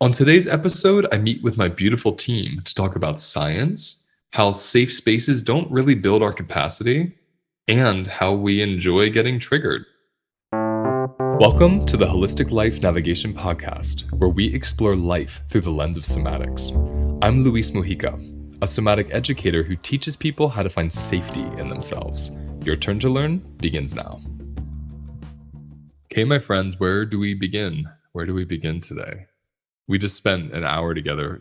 On today's episode, I meet with my beautiful team to talk about science, how safe spaces don't really build our capacity, and how we enjoy getting triggered. Welcome to the Holistic Life Navigation Podcast, where we explore life through the lens of somatics. I'm Luis Mujica, a somatic educator who teaches people how to find safety in themselves. Your turn to learn begins now. Okay, my friends, where do we begin? Where do we begin today? We just spent an hour together.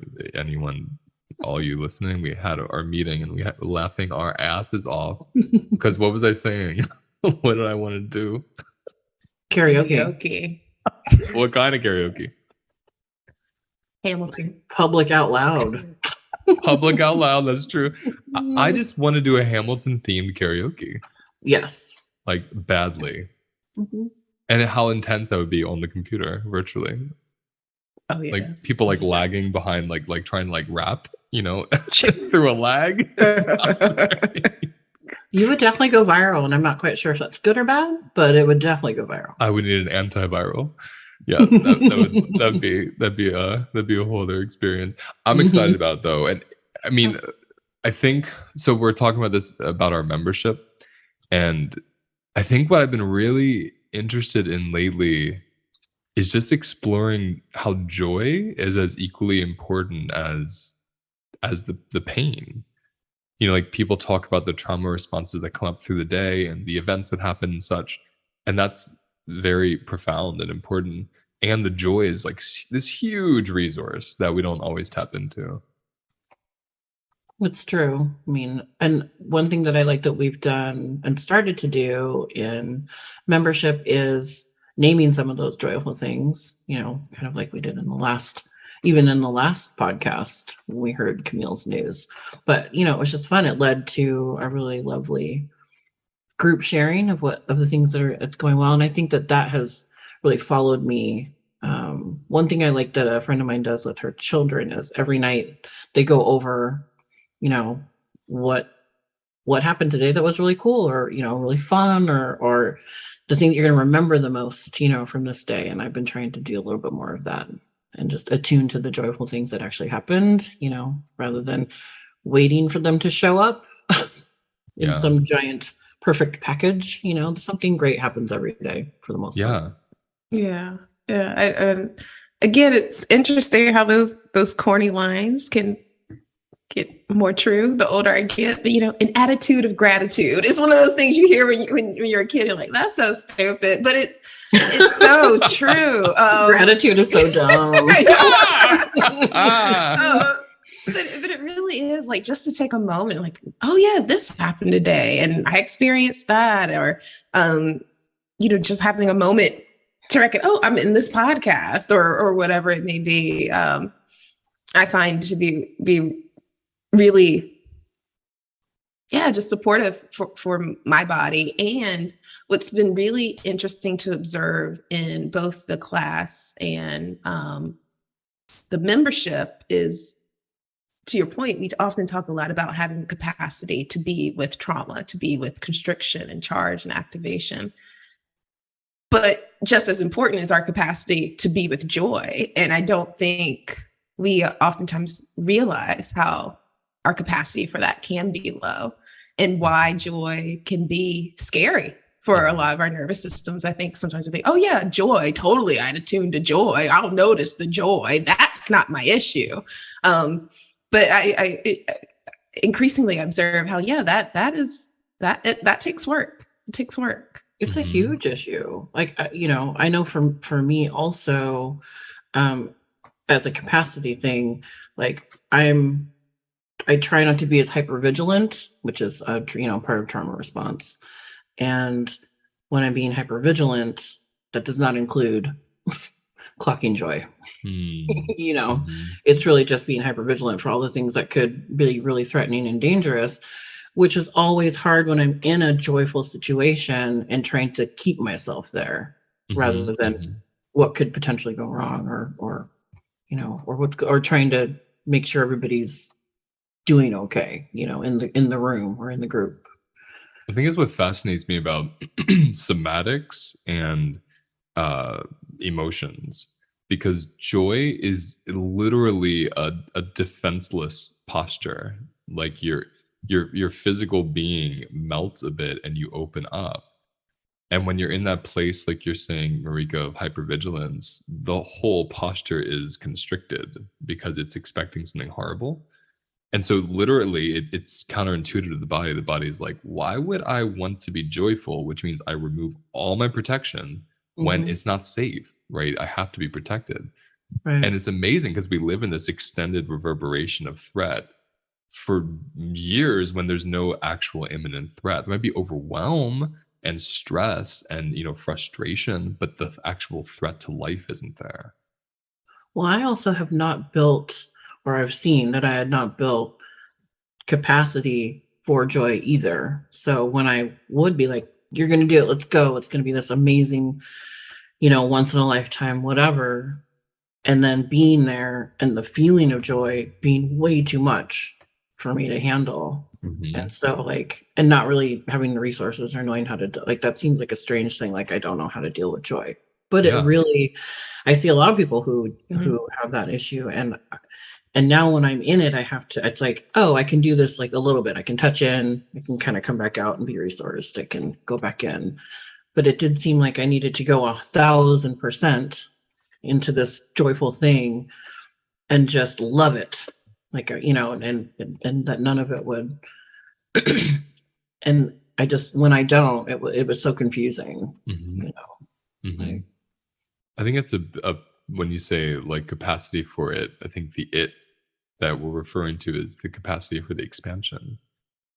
All you listening, we had our meeting and we had laughing our asses off. Because what was I saying? What did I want to do? Karaoke. What kind of karaoke? Hamilton. Public out loud. Public out loud, that's true. I just want to do a Hamilton themed karaoke. Yes. Like badly. Mm-hmm. And how intense that would be on the computer virtually. Oh yeah. Like people like lagging behind, like trying to like rap, through a lag. You would definitely go viral, and I'm not quite sure if that's good or bad, but it would definitely go viral. I would need an antiviral. Yeah, that'd be a whole other experience. I'm excited about it, though, and I mean, I think so. We're talking about this about our membership, and I think what I've been really interested in lately is just exploring how joy is as equally important as the pain. Like people talk about the trauma responses that come up through the day and the events that happen and such, and that's very profound and important. And the joy is like this huge resource that we don't always tap into. It's true. I mean, and one thing that I like that we've done and started to do in membership is naming some of those joyful things, kind of like we did in the last podcast when we heard Camille's news. But, it was just fun. It led to a really lovely group sharing of the things that's going well. And I think that has really followed me. One thing I like that a friend of mine does with her children is every night they go over, what happened today that was really cool or, really fun or the thing that you're going to remember the most, from this day. And I've been trying to do a little bit more of that and just attune to the joyful things that actually happened, rather than waiting for them to show up in some giant perfect package. Something great happens every day for the most part. Yeah. Again, it's interesting how those corny lines can get more true the older I get. But an attitude of gratitude is one of those things you hear when you're a kid. You're like, that's so stupid, but it's so true. Gratitude is so dumb. But it really is like just to take a moment, like, oh yeah, this happened today, and I experienced that, or just having a moment to reckon, oh, I'm in this podcast, or whatever it may be. I find to be really, just supportive for my body. And what's been really interesting to observe in both the class and the membership is, to your point, we often talk a lot about having the capacity to be with trauma, to be with constriction and charge and activation. But just as important is our capacity to be with joy. And I don't think we oftentimes realize how our capacity for that can be low and why joy can be scary for a lot of our nervous systems. I think sometimes we think, oh yeah, joy, totally. I'm attuned to joy. I'll notice the joy. That's not my issue. But I increasingly observe how, that takes work. It takes work. It's a huge issue. Like, I know for me also, as a capacity thing, like I try not to be as hypervigilant, which is, part of trauma response. And when I'm being hypervigilant, that does not include clocking joy. It's really just being hypervigilant for all the things that could be really threatening and dangerous, which is always hard when I'm in a joyful situation and trying to keep myself there rather than what could potentially go wrong or trying to make sure everybody's doing okay, in the room or in the group. I think is what fascinates me about somatics and emotions because joy is literally a defenseless posture. Like your physical being melts a bit and you open up. And when you're in that place, like you're saying, Marika, of hypervigilance, the whole posture is constricted because it's expecting something horrible. And so literally it's counterintuitive to the body. The body is like, why would I want to be joyful? Which means I remove all my protection when it's not safe, right? I have to be protected. Right. And it's amazing because we live in this extended reverberation of threat for years when there's no actual imminent threat. There might be overwhelm and stress and, you know, frustration, but the actual threat to life isn't there. Well, I also have not built, or I've seen that I had not built capacity for joy either. So when I would be like, you're going to do it, let's go, it's going to be this amazing, you know, once in a lifetime, whatever. And then being there and the feeling of joy being way too much for me to handle. And so like, and not really having the resources or knowing how to like, that seems like a strange thing. Like, I don't know how to deal with joy, but it really, I see a lot of people who have that issue. And now when I'm in it, I have to, it's like, oh, I can do this like a little bit. I can touch in, I can kind of come back out and be resourced. And go back in. But it did seem like I needed to go 1,000% into this joyful thing and just love it. Like, you know, and that none of it would. And I just, when I don't, it was so confusing, you know. Like, I think it's a when you say like capacity for it, I think the it that we're referring to is the capacity for the expansion.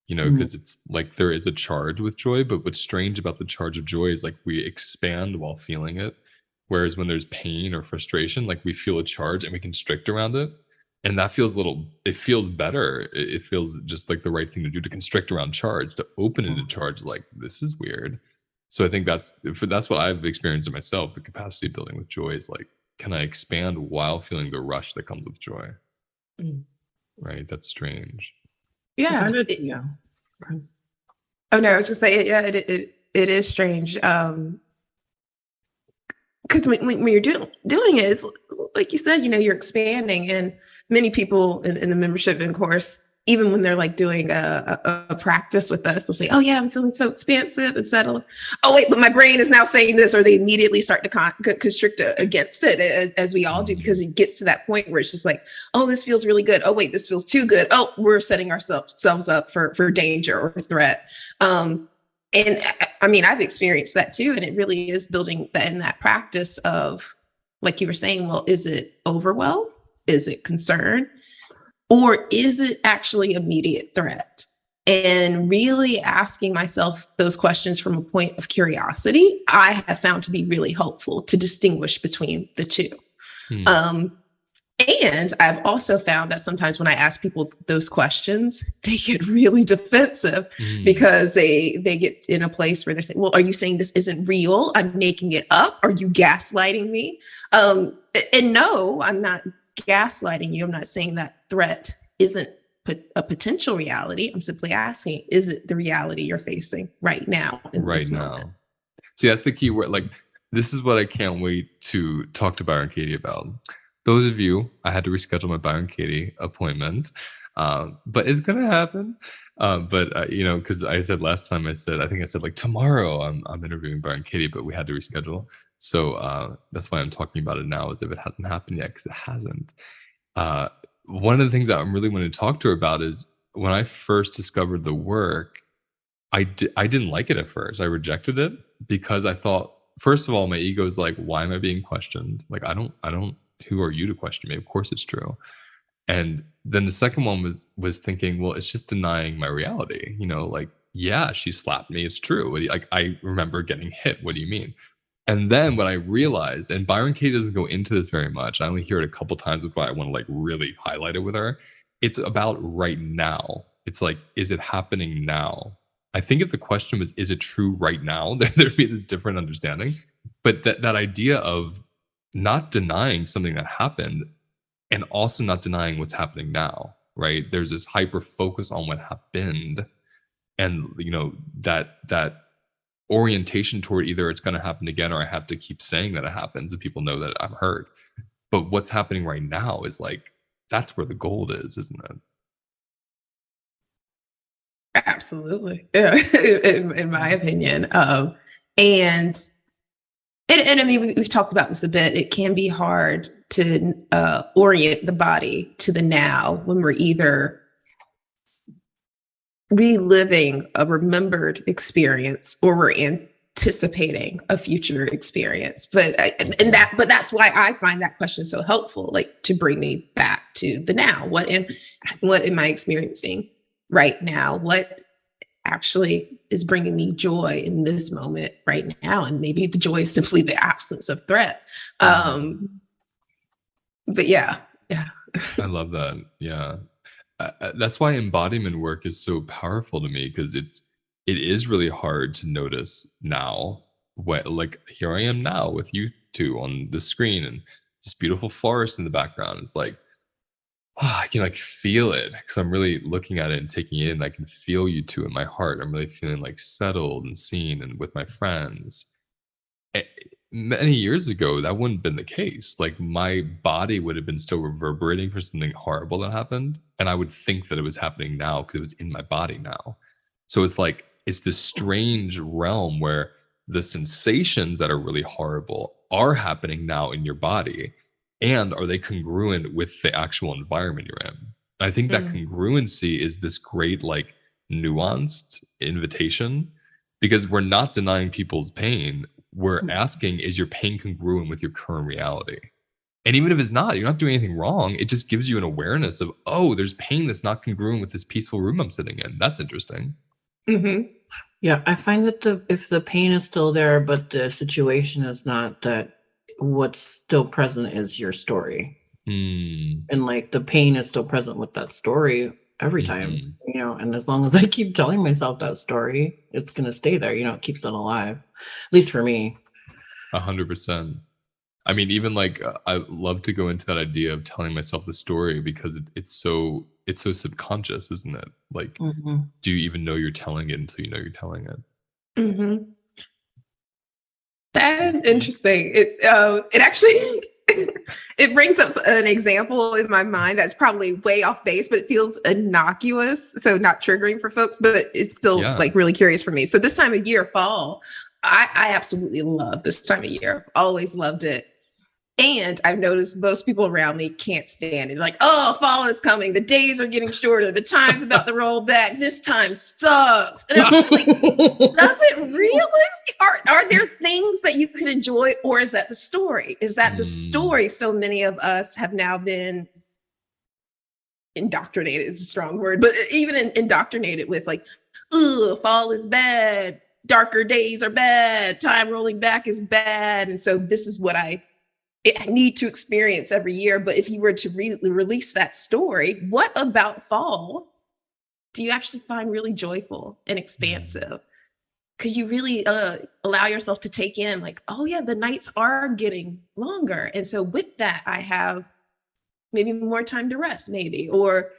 You know, because it's like there is a charge with joy, but what's strange about the charge of joy is like we expand while feeling it. Whereas when there's pain or frustration, like we feel a charge and we constrict around it. And that feels it feels better. It feels just like the right thing to do, to constrict around charge, to open into charge. Like, this is weird. So I think that's what I've experienced in myself. The capacity building with joy is like, can I expand while feeling the rush that comes with joy? Right? That's strange. Yeah. Yeah. Oh no, I was just saying, yeah, it is strange. Because when you're doing it, it's like you said, you know, you're expanding, and many people in the membership and course, even when they're like doing a practice with us, they'll say, oh yeah, I'm feeling so expansive and settled. Oh wait, but my brain is now saying this, or they immediately start to constrict against it, as we all do, because it gets to that point where it's just like, oh, this feels really good. Oh wait, this feels too good. Oh, we're setting ourselves up for danger or threat. And I mean, I've experienced that too. And it really is building that practice of, like you were saying, well, is it overwhelm? Is it concern? Or is it actually immediate threat? And really asking myself those questions from a point of curiosity, I have found to be really helpful to distinguish between the two. And I've also found that sometimes when I ask people those questions, they get really defensive because they get in a place where they're saying, well, are you saying this isn't real? I'm making it up. Are you gaslighting me? And no, I'm not gaslighting you. I'm not saying that threat isn't a potential reality. I'm simply asking, is it the reality you're facing right now? Right now. See, that's the key word. Like, this is what I can't wait to talk to Byron Katie about. Those of you, I had to reschedule my Byron Katie appointment, but it's gonna happen. You know, because I said last time, I think I said like tomorrow I'm interviewing Byron Katie, but we had to reschedule. So that's why I'm talking about it now, as if it hasn't happened yet, because it hasn't. One of the things that I'm really wanting to talk to her about is when I first discovered the work, I didn't like it at first. I rejected it because I thought, first of all, my ego is like, why am I being questioned? Like, I don't. Who are you to question me? Of course it's true. And then the second one was thinking, well, it's just denying my reality. You know, like, yeah, she slapped me. It's true. Like, I remember getting hit. What do you mean? And then when I realized, and Byron Katie doesn't go into this very much, I only hear it a couple times, which I want to like really highlight it with her. It's about right now. It's like, is it happening now? I think if the question was, is it true right now? There'd be this different understanding. But that idea of not denying something that happened and also not denying what's happening now, right? There's this hyper focus on what happened, and you know, that orientation toward either it's going to happen again or I have to keep saying that it happens and people know that I'm hurt. But what's happening right now is like, that's where the gold is, isn't it? Absolutely. Yeah, in my opinion. And I mean, we've talked about this a bit. It can be hard to orient the body to the now when we're either reliving a remembered experience or we're anticipating a future experience. But that's why I find that question so helpful, like to bring me back to the now. What am I experiencing right now? What actually is bringing me joy in this moment right now? And maybe the joy is simply the absence of threat. But yeah. I love that. Yeah. That's why embodiment work is so powerful to me, because it is really hard to notice now. What, like, here I am now with you two on the screen and this beautiful forest in the background. It's like, I can like feel it because I'm really looking at it and taking it in. I can feel you two in my heart. I'm really feeling like settled and seen and with my friends. Eh, Many years ago, that wouldn't have been the case. Like, my body would have been still reverberating for something horrible that happened, and I would think that it was happening now because it was in my body now. So it's like, it's this strange realm where the sensations that are really horrible are happening now in your body, and are they congruent with the actual environment you're in? And I think that congruency is this great, like, nuanced invitation, because we're not denying people's pain. We're asking, is your pain congruent with your current reality? And even if it's not, you're not doing anything wrong. It just gives you an awareness of, oh, there's pain that's not congruent with this peaceful room I'm sitting in. That's interesting. Mm-hmm. Yeah, I find that if the pain is still there, but the situation is not, that what's still present is your story. And like the pain is still present with that story every time, you know, and as long as I keep telling myself that story, it's going to stay there, you know, it keeps it alive, at least for me. 100%. I mean, even like, I love to go into that idea of telling myself the story, because it's so subconscious, isn't it? Like, do you even know you're telling it until you know you're telling it? Mm-hmm. That is interesting. It actually it brings up an example in my mind that's probably way off base, but it feels innocuous, so not triggering for folks, but it's still like really curious for me. So this time of year, fall, I absolutely love this time of year. Always loved it. And I've noticed most people around me can't stand it. Like, oh, fall is coming. The days are getting shorter. The time's about to roll back. This time sucks. And I'm just like, does it really? Are there things that you could enjoy? Or is that the story? Is that the story so many of us have now been indoctrinated is a strong word, but even indoctrinated with like, oh, fall is bad. Darker days are bad. Time rolling back is bad. And so this is what I need to experience every year. But if you were to release that story, what about fall do you actually find really joyful and expansive? Could you really allow yourself to take in like, oh yeah, the nights are getting longer. And so with that, I have maybe more time to rest, maybe, or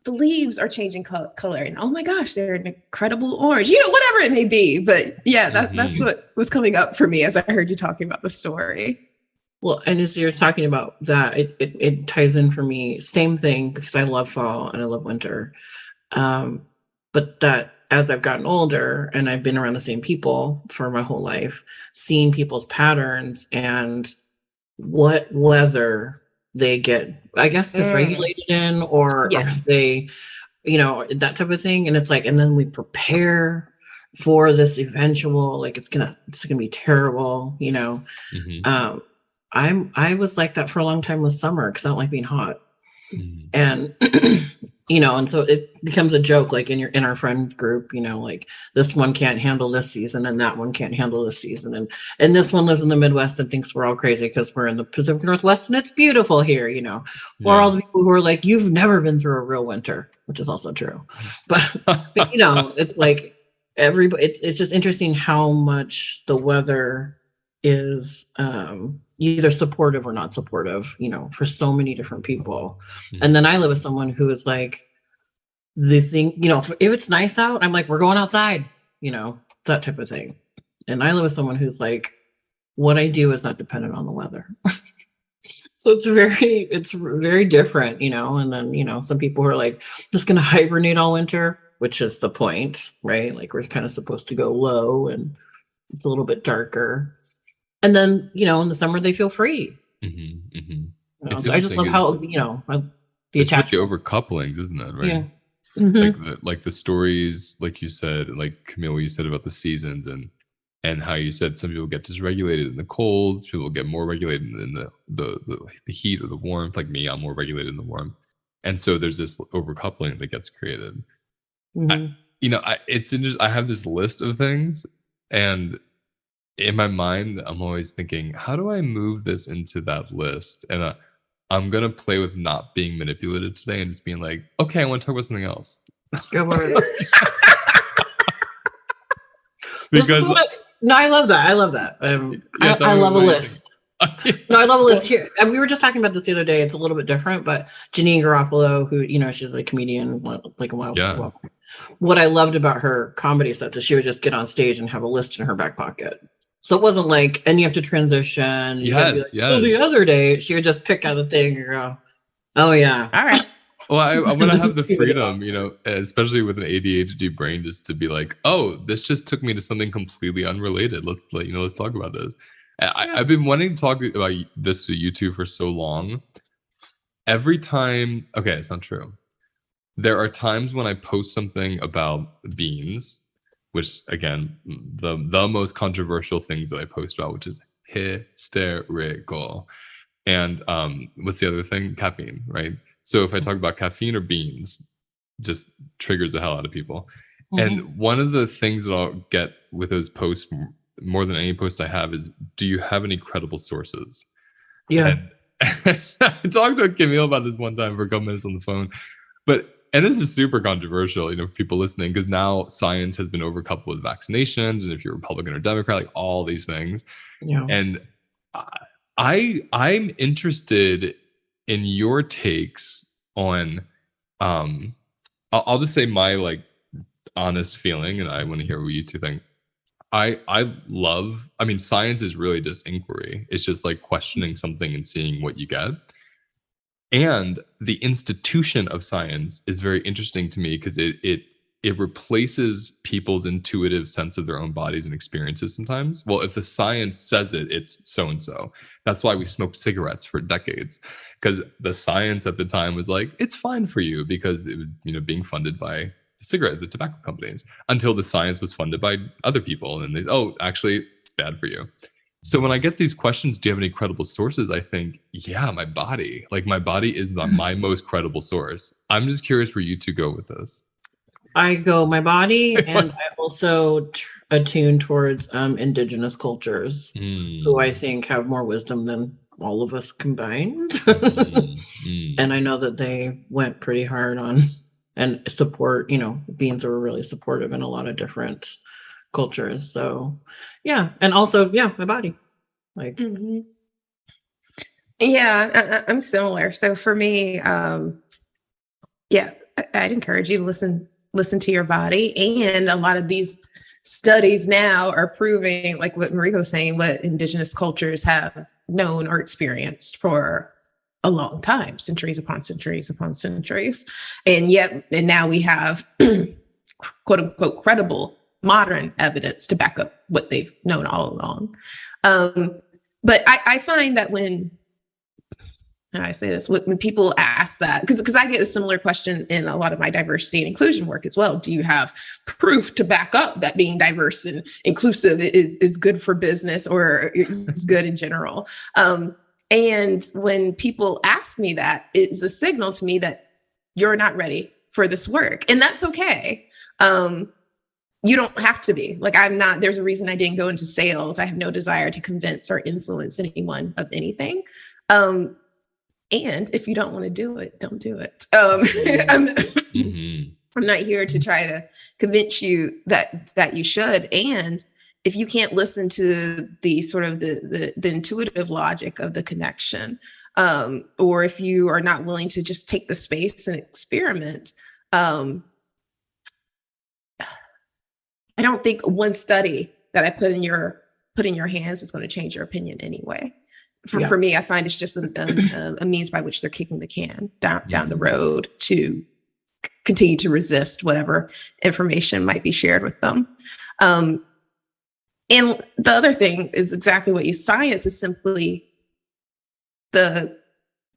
the leaves are changing color and oh my gosh, they're an incredible orange, you know, whatever it may be. But yeah, that's what was coming up for me as I heard you talking about the story. Well, and as you're talking about that, it ties in for me. Same thing, because I love fall and I love winter. But that as I've gotten older and I've been around the same people for my whole life, seeing people's patterns and what weather they get, I guess, dysregulated in, or they, you know, that type of thing. And it's like, and then we prepare for this eventual, like, it's gonna be terrible, you know. I was like that for a long time with summer, because I don't like being hot. And you know, and so it becomes a joke, like in our friend group, you know, like this one can't handle this season and that one can't handle this season, and this one lives in the Midwest and thinks we're all crazy because we're in the Pacific Northwest and it's beautiful here, you know. Or all the people who are like, you've never been through a real winter, which is also true. But you know, it's like everybody, it's just interesting how much the weather is either supportive or not supportive, you know, for so many different people. And then I live with someone who is like, the thing, you know, if it's nice out, I'm like, we're going outside, you know, that type of thing. And I live with someone who's like, what I do is not dependent on the weather. So it's very different, and then, some people are like, just going to hibernate all winter, which is the point, right? Like we're kind of supposed to go low and it's a little bit darker. And then, in the summer they feel free. It's So I just love how, the it's with the attachment. overcouplings, isn't it? Right. Yeah. Like the stories, like you said, like Camille, what you said about the seasons and how you said some people get dysregulated in the colds, people get more regulated in the heat or the warmth. Like me, I'm more regulated in the warmth, and so there's this overcoupling that gets created. I have this list of things, and in my mind, I'm always thinking, how do I move this into that list? And I'm gonna play with not being manipulated today and just being like, okay, I want to talk about something else. Because no, I love that. I love that. I love a list. No, I love a list here. And we were just talking about this the other day. It's a little bit different, but Janine Garofalo, who, she's a comedian, like a while. Yeah. What I loved about her comedy sets is she would just get on stage and have a list in her back pocket. So it wasn't like, and you have to transition. Yes. Well, the other day, she would just pick out a thing and go, oh, yeah. All right. Well, I'm going to have the freedom, especially with an ADHD brain, just to be like, oh, this just took me to something completely unrelated. Let's talk about this. I've been wanting to talk about this to you two for so long. Every time, okay, it's not true. There are times when I post something about beans, which again, the most controversial things that I post about, which is hysterical. And what's the other thing? Caffeine, right? So if I talk about caffeine or beans, just triggers the hell out of people. And one of the things that I'll get with those posts more than any post I have is, do you have any credible sources? Yeah. And I talked to Camille about this one time for a couple minutes on the phone, and this is super controversial, for people listening, because now science has been overcoupled with vaccinations, and if you're Republican or Democrat, like all these things. Yeah. And I'm interested in your takes on I'll just say my like honest feeling, and I want to hear what you two think. I mean, science is really just inquiry. It's just like questioning something and seeing what you get. And the institution of science is very interesting to me because it replaces people's intuitive sense of their own bodies and experiences sometimes. Well, if the science says it, it's so-and-so. That's why we smoked cigarettes for decades, because the science at the time was like, it's fine for you, because it was, being funded by the tobacco companies, until the science was funded by other people. And actually, it's bad for you. So when I get these questions, do you have any credible sources? I think, yeah, my body. Like my body is my most credible source. I'm just curious where you two go with this. I go my body, and I also attune towards indigenous cultures, who I think have more wisdom than all of us combined. And I know that they went pretty hard on and support, beings were really supportive in a lot of different cultures. So yeah. And also, yeah, my body. Like yeah, I'm similar. So for me, yeah, I'd encourage you to listen to your body. And a lot of these studies now are proving, like what Marika was saying, what indigenous cultures have known or experienced for a long time, centuries upon centuries upon centuries. And now we have quote unquote credible modern evidence to back up what they've known all along. But I find that when I say this, when people ask that, because I get a similar question in a lot of my diversity and inclusion work as well. Do you have proof to back up that being diverse and inclusive is good for business or is good in general? And when people ask me that, it's a signal to me that you're not ready for this work. And that's okay. You don't have to be. Like, I'm not. There's a reason I didn't go into sales. I have no desire to convince or influence anyone of anything. And if you don't want to do it, don't do it. I'm not here to try to convince you that you should. And if you can't listen to the sort of the intuitive logic of the connection, or if you are not willing to just take the space and experiment, I don't think one study that I put in your hands is going to change your opinion anyway. for me, I find it's just a means by which they're kicking the can down the road to continue to resist whatever information might be shared with them. And the other thing is exactly what science is simply the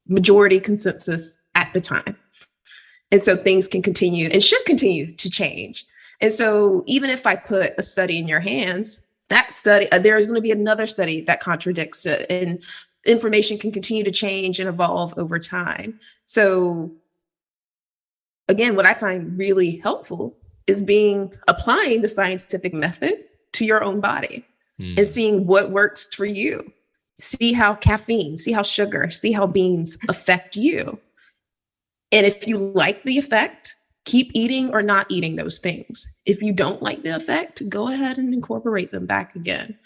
majority consensus at the time. And so things can continue and should continue to change. And so even if I put a study in your hands, that study, there is going to be another study that contradicts it, and information can continue to change and evolve over time. So again, what I find really helpful is applying the scientific method to your own body and seeing what works for you. See how caffeine, see how sugar, see how beans affect you. And if you like the effect, keep eating or not eating those things. If you don't like the effect, go ahead and incorporate them back again.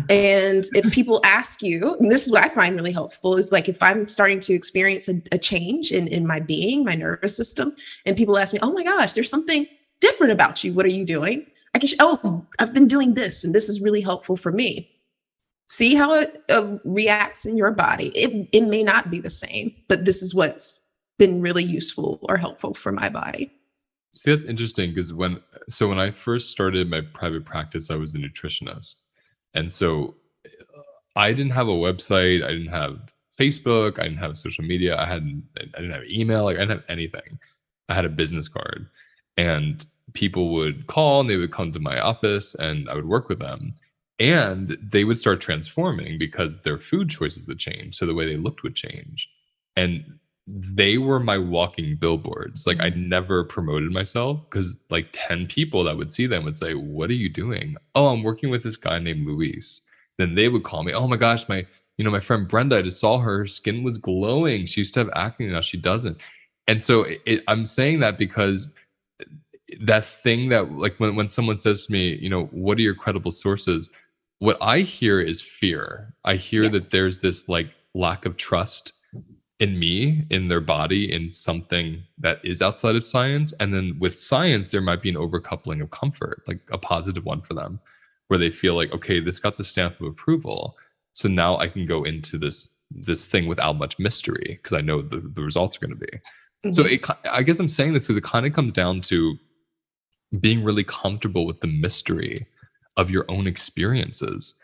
And if people ask you, and this is what I find really helpful, is like if I'm starting to experience a change in my being, my nervous system, and people ask me, oh my gosh, there's something different about you. What are you doing? I can, I've been doing this, and this is really helpful for me. See how it reacts in your body. It may not be the same, but this is what's been really useful or helpful for my body. See, that's interesting because when I first started my private practice, I was a nutritionist. And so I didn't have a website. I didn't have Facebook. I didn't have social media. I didn't have email. Like I didn't have anything. I had a business card, and people would call and they would come to my office and I would work with them, and they would start transforming because their food choices would change. So the way they looked would change. And they were my walking billboards. Like I never promoted myself because like 10 people that would see them would say, what are you doing? Oh, I'm working with this guy named Luis. Then they would call me, oh my gosh, my friend Brenda, I just saw her skin was glowing. She used to have acne, now she doesn't. And so I'm saying that because that thing that like when someone says to me, what are your credible sources? What I hear is fear. I hear that there's this like lack of trust in me, in their body, in something that is outside of science. And then with science, there might be an overcoupling of comfort, like a positive one for them, where they feel like, okay, this got the stamp of approval. So now I can go into this thing without much mystery because I know the results are going to be. So I guess I'm saying this because it kind of comes down to being really comfortable with the mystery of your own experiences,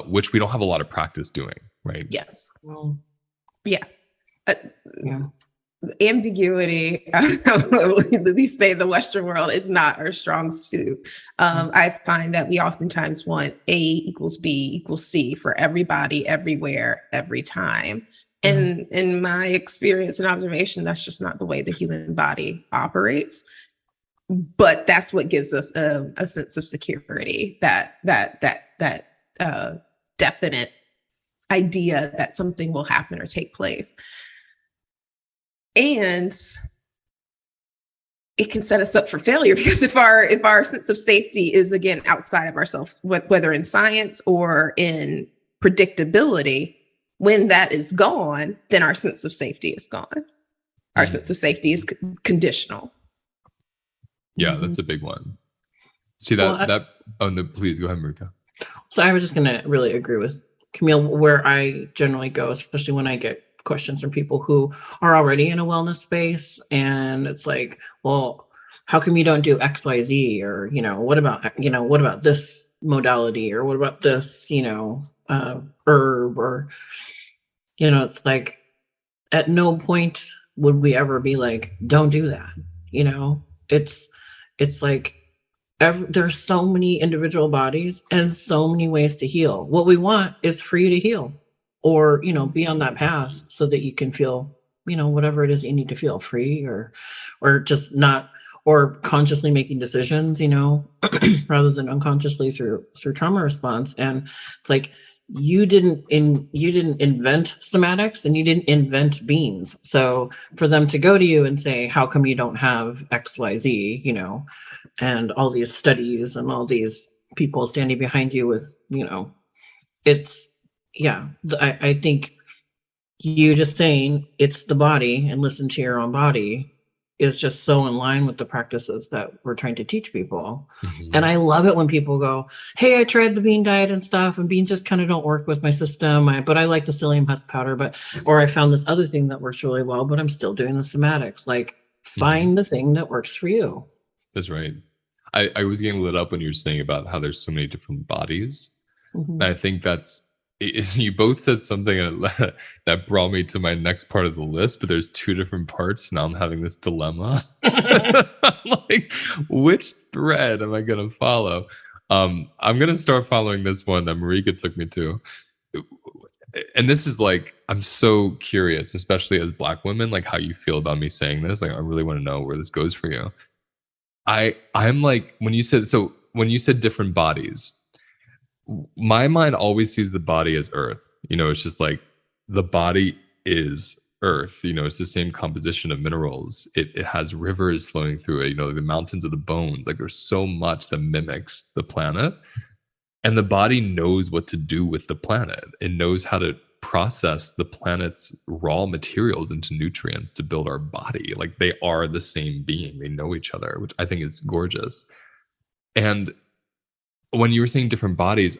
which we don't have a lot of practice doing, right? Yes. Well, yeah. Ambiguity, at least say the Western world, is not our strong suit. I find that we oftentimes want A equals B equals C for everybody, everywhere, every time. And in my experience and observation, that's just not the way the human body operates. But that's what gives us a sense of security, that definite idea that something will happen or take place. And it can set us up for failure because if our sense of safety is, again, outside of ourselves, whether in science or in predictability, when that is gone, then our sense of safety is gone. Our sense of safety is conditional. Yeah, that's a big one. See that? Oh no, please go ahead, Marika. So I was just going to really agree with Camille, where I generally go, especially when I get questions from people who are already in a wellness space, and it's like, well, how come you don't do XYZ, or what about this modality, or what about this herb, or it's like at no point would we ever be like, don't do that. It's like there's so many individual bodies and so many ways to heal. What we want is for you to heal, or be on that path so that you can feel whatever it is you need to feel, free, or just not, or consciously making decisions rather than unconsciously through trauma response. And it's like you didn't invent somatics, and you didn't invent beans. So for them to go to you and say, how come you don't have XYZ, and all these studies and all these people standing behind you with it's I think you just saying it's the body and listen to your own body is just so in line with the practices that we're trying to teach people. Mhm. And I love it when people go, hey, I tried the bean diet and stuff, and beans just kind of don't work with my system. But I like the psyllium husk powder, or I found this other thing that works really well, but I'm still doing the somatics. Like, find the thing that works for you. That's right. I was getting lit up when you were saying about how there's so many different bodies. And I think you both said something that brought me to my next part of the list, but there's two different parts. Now I'm having this dilemma. I'm like, which thread am I going to follow? I'm going to start following this one that Marika took me to. And this is like, I'm so curious, especially as Black women, like how you feel about me saying this. Like, I really want to know where this goes for you. I'm like, when you said different bodies, my mind always sees the body as earth. It's just like the body is earth. It's the same composition of minerals. It has rivers flowing through it, the mountains of the bones. Like, there's so much that mimics the planet. And the body knows what to do with the planet. It knows how to process the planet's raw materials into nutrients to build our body. Like, they are the same being. They know each other, which I think is gorgeous. And when you were saying different bodies,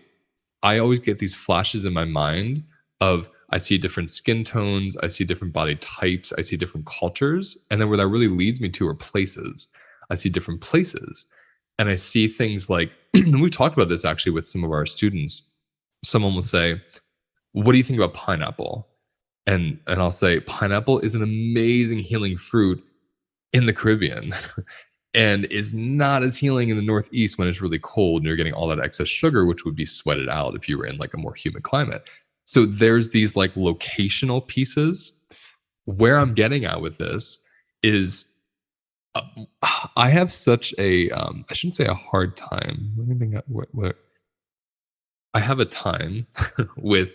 I always get these flashes in my mind of, I see different skin tones, I see different body types, I see different cultures. And then where that really leads me to are places. I see different places. And I see things like, and we've talked about this actually with some of our students. Someone will say, what do you think about pineapple? And I'll say, pineapple is an amazing healing fruit in the Caribbean. And is not as healing in the Northeast when it's really cold and you're getting all that excess sugar, which would be sweated out if you were in like a more humid climate. So there's these like locational pieces. Where I'm getting at with this is, I have such a, I shouldn't say a hard time. Let me think what I have a time with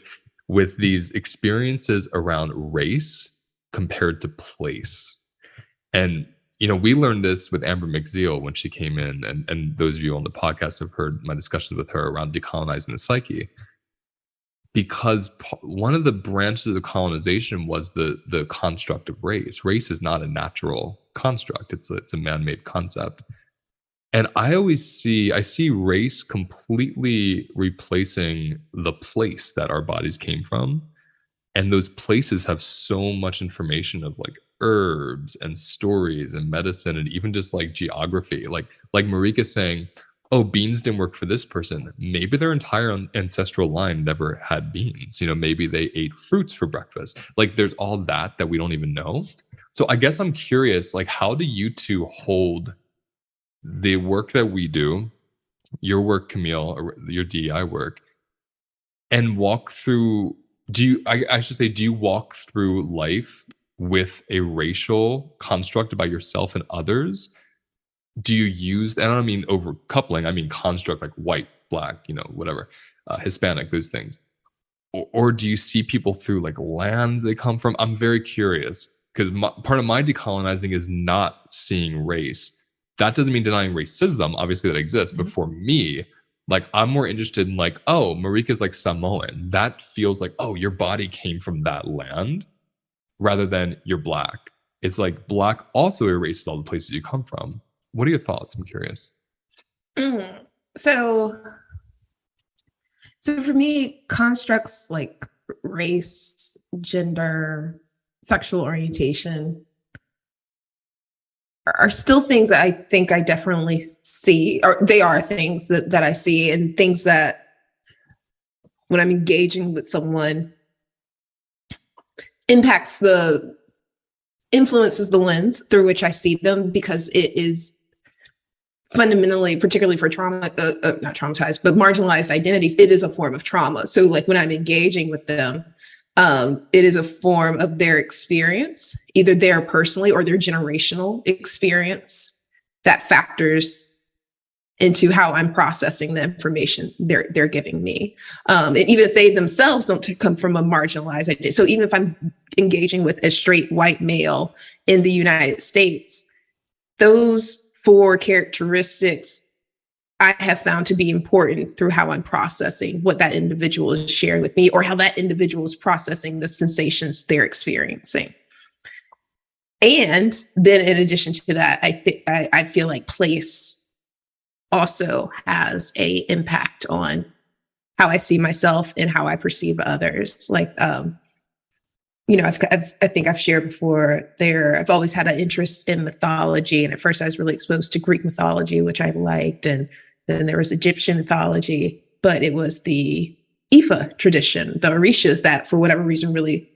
these experiences around race compared to place. And we learned this with Amber McZeal when she came in, and those of you on the podcast have heard my discussions with her around decolonizing the psyche. Because one of the branches of colonization was the construct of race. Race is not a natural construct; it's a man-made concept. And I see race completely replacing the place that our bodies came from. And those places have so much information of like herbs and stories and medicine and even just like geography. Like Marika saying, oh, beans didn't work for this person. Maybe their entire ancestral line never had beans. Maybe they ate fruits for breakfast. Like, there's all that we don't even know. So I guess I'm curious, like, how do you two hold the work that we do, your work, Camille, or your DEI work, and walk through, do you walk through life with a racial construct about yourself and others? Do you use, and I don't mean over coupling, I mean construct, like white, black, whatever, Hispanic, those things. Or do you see people through like lands they come from? I'm very curious, because part of my decolonizing is not seeing race. That doesn't mean denying racism, obviously that exists, but for me, like, I'm more interested in like, oh, Marika's like Samoan. That feels like, oh, your body came from that land, rather than you're black. It's like black also erases all the places you come from. What are your thoughts? I'm curious. So for me, constructs like race, gender, sexual orientation are still things that I think I definitely see, or they are things that I see, and things that when I'm engaging with someone influences the lens through which I see them, because it is fundamentally, particularly for not traumatized, but marginalized identities, it is a form of trauma. So like when I'm engaging with them, it is a form of their experience, either their personally or their generational experience, that factors into how I'm processing the information they're giving me. And even if they themselves don't come from a marginalized identity. So even if I'm engaging with a straight white male in the United States, those 4 characteristics I have found to be important through how I'm processing what that individual is sharing with me, or how that individual is processing the sensations they're experiencing. And then in addition to that, I feel like place also has a impact on how I see myself and how I perceive others. Like, I think I've shared before I've always had an interest in mythology. And at first I was really exposed to Greek mythology, which I liked. And then there was Egyptian mythology, but it was the Ifa tradition, the Orishas, that for whatever reason really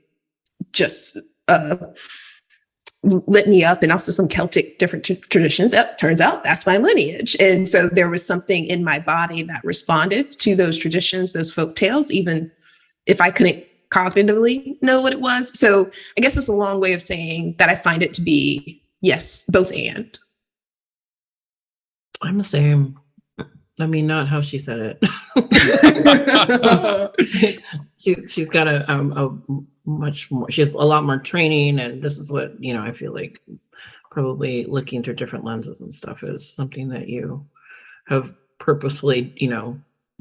just lit me up, and also some Celtic different traditions. Turns out that's my lineage. And so there was something in my body that responded to those traditions, those folk tales, even if I couldn't cognitively know what it was. So I guess it's a long way of saying that I find it to be, yes, both and. I'm the same. I mean, not how she said it. She's got a much more, she has a lot more training, and this is what, I feel like probably looking through different lenses and stuff is something that you have purposefully,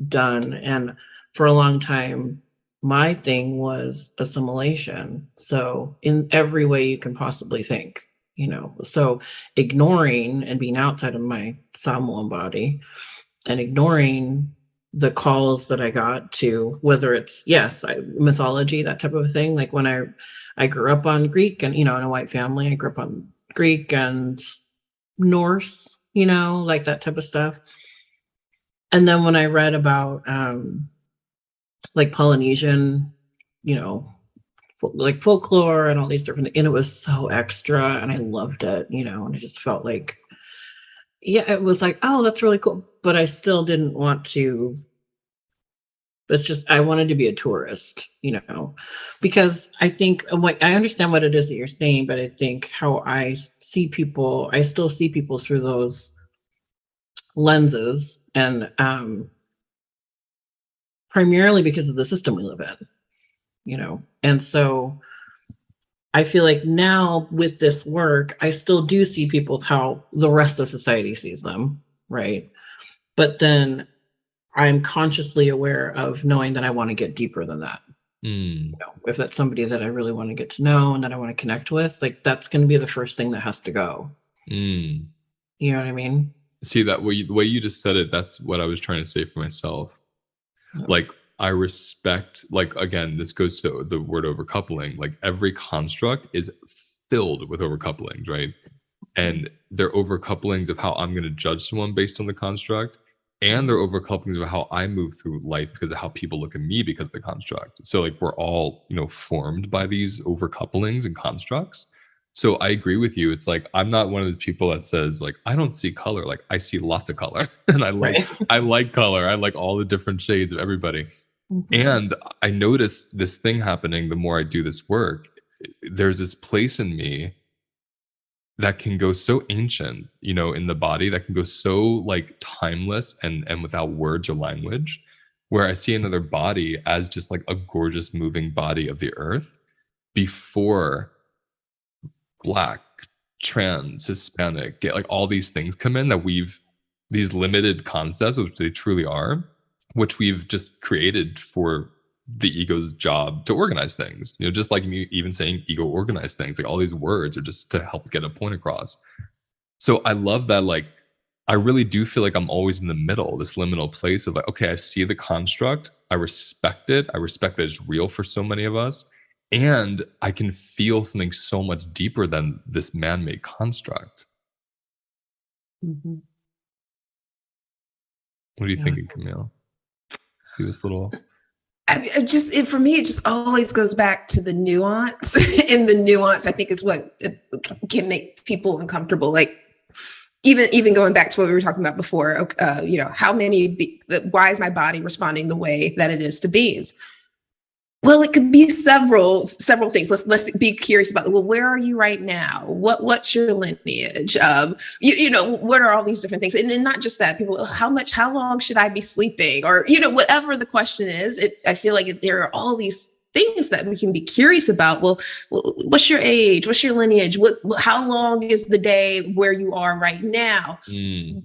done. And for a long time, my thing was assimilation. So in every way you can possibly think, so ignoring and being outside of my Samoan body and ignoring the calls that I got to, whether it's, mythology, that type of thing. Like when I grew up on Greek and, in a white family, I grew up on Greek and Norse, like that type of stuff. And then when I read about, like Polynesian, like folklore and all these different, and it was so extra and I loved it, and I just felt like, it was like, oh, that's really cool. But I still didn't want to, it's just, I wanted to be a tourist, because I think I understand what it is that you're saying, but I think how I see people, I still see people through those lenses, and primarily because of the system we live in, and so I feel like now with this work, I still do see people how the rest of society sees them, right? But then I'm consciously aware of knowing that I want to get deeper than that. If that's somebody that I really want to get to know and that I want to connect with, like that's going to be the first thing that has to go. You know what I mean? See, that the way you just said it, that's what I was trying to say for myself. Like, I respect, like, again, this goes to the word overcoupling. Like, every construct is filled with overcouplings, right? And they're overcouplings of how I'm going to judge someone based on the construct, and they're overcouplings of how I move through life because of how people look at me because of the construct. So, like, we're all, formed by these overcouplings and constructs. So I agree with you. It's like, I'm not one of those people that says, like, I don't see color. Like, I see lots of color, and I like color. I like all the different shades of everybody. And I notice this thing happening the more I do this work. There's this place in me that can go so ancient, in the body, that can go so like timeless and without words or language, where I see another body as just like a gorgeous moving body of the earth before Black, trans, Hispanic, like all these things come in, that these limited concepts, which they truly are, which we've just created for the ego's job to organize things. Just like me even saying ego organize things, like all these words are just to help get a point across. So I love that. Like, I really do feel like I'm always in the middle, this liminal place of like, okay, I see the construct, I respect it. I respect that it's real for so many of us. And I can feel something so much deeper than this man-made construct. What are you thinking, Camille? See this little... For me, it just always goes back to the nuance. And the nuance, I think, is what can make people uncomfortable. Like, even going back to what we were talking about before, why is my body responding the way that it is to beings? Well, it could be several things. Let's be curious about, well, where are you right now? What's your lineage? What are all these different things? And then not just that, people, how long should I be sleeping? Or, whatever the question is, I feel like there are all these things that we can be curious about. Well, what's your age? What's your lineage? How long is the day where you are right now?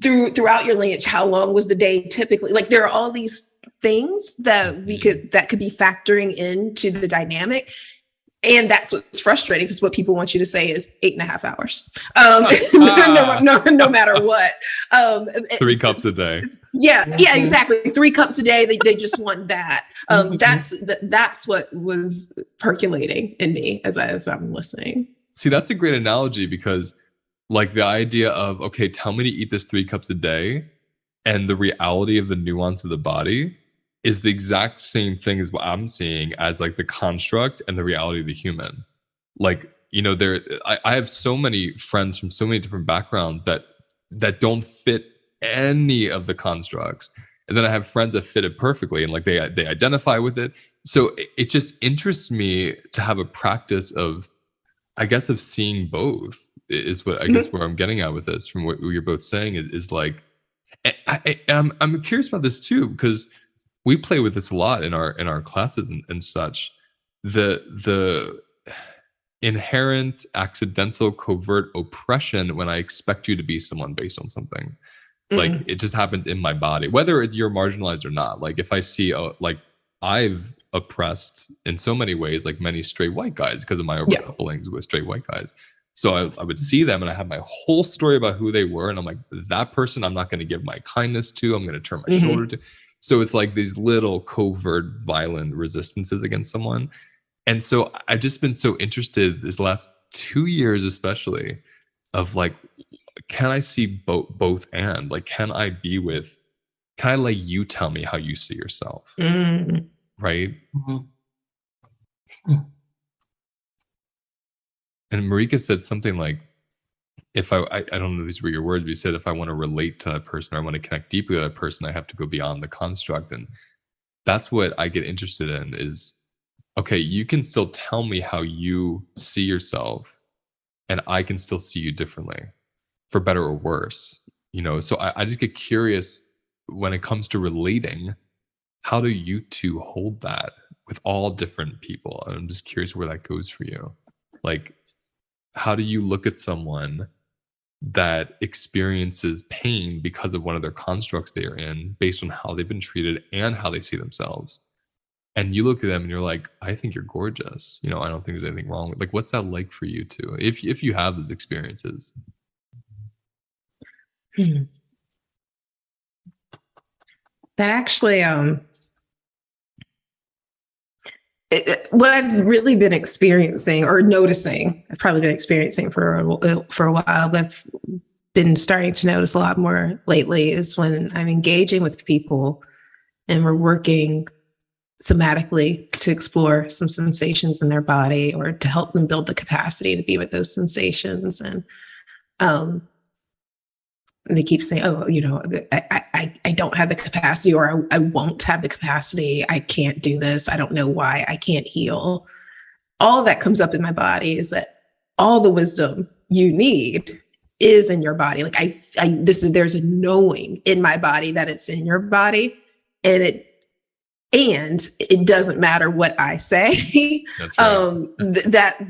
Throughout your lineage, how long was the day typically? Like, there are all these things that could be factoring into the dynamic. And that's what's frustrating, because what people want you to say is 8.5 hours. No matter what. 3 cups a day. Yeah, exactly. 3 cups a day. They just want that. That's what was percolating in me as I'm listening. See, that's a great analogy, because like the idea of, okay, tell me to eat this 3 cups a day, and the reality of the nuance of the body is the exact same thing as what I'm seeing as like the construct and the reality of the human. Like, you know, I have so many friends from so many different backgrounds that don't fit any of the constructs. And then I have friends that fit it perfectly, and like they identify with it. So it just interests me to have a practice of, I guess, of seeing both, is what I guess where I'm getting at with this, from what you're both saying, is like, I'm curious about this too, because we play with this a lot in our classes and such. The inherent, accidental, covert oppression when I expect you to be someone based on something. Like, it just happens in my body, whether you're marginalized or not. Like, if I see, like, I've oppressed in so many ways, like many straight white guys, because of my overcouplings with straight white guys. So I would see them, and I have my whole story about who they were, and I'm like, that person I'm not going to give my kindness to. I'm going to turn my shoulder to. So it's like these little covert, violent resistances against someone. And so I've just been so interested this last 2 years, especially, of like, can I see both and like, can I let you tell me how you see yourself? Right? And Marika said something like, if I don't know if these were your words, but you said, if I want to relate to that person, or I want to connect deeply with that person, I have to go beyond the construct. And that's what I get interested in, is, okay, you can still tell me how you see yourself, and I can still see you differently, for better or worse. You know, so I just get curious when it comes to relating, how do you two hold that with all different people? I'm just curious where that goes for you. Like, how do you look at someone that experiences pain because of one of their constructs they are in, based on how they've been treated and how they see themselves? And you look at them and you're like, I think you're gorgeous. You know, I don't think there's anything wrong with, like, what's that like for you too, if you have those experiences? That actually, what I've really been experiencing or noticing, I've probably been experiencing for a while, but I've been starting to notice a lot more lately, is when I'm engaging with people and we're working somatically to explore some sensations in their body, or to help them build the capacity to be with those sensations. And they keep saying, oh, you know, I don't have the capacity, or I won't have the capacity. I can't do this. I don't know why I can't heal. All that comes up in my body is that all the wisdom you need is in your body. Like there's a knowing in my body that it's in your body, and it doesn't matter what I say. That's right.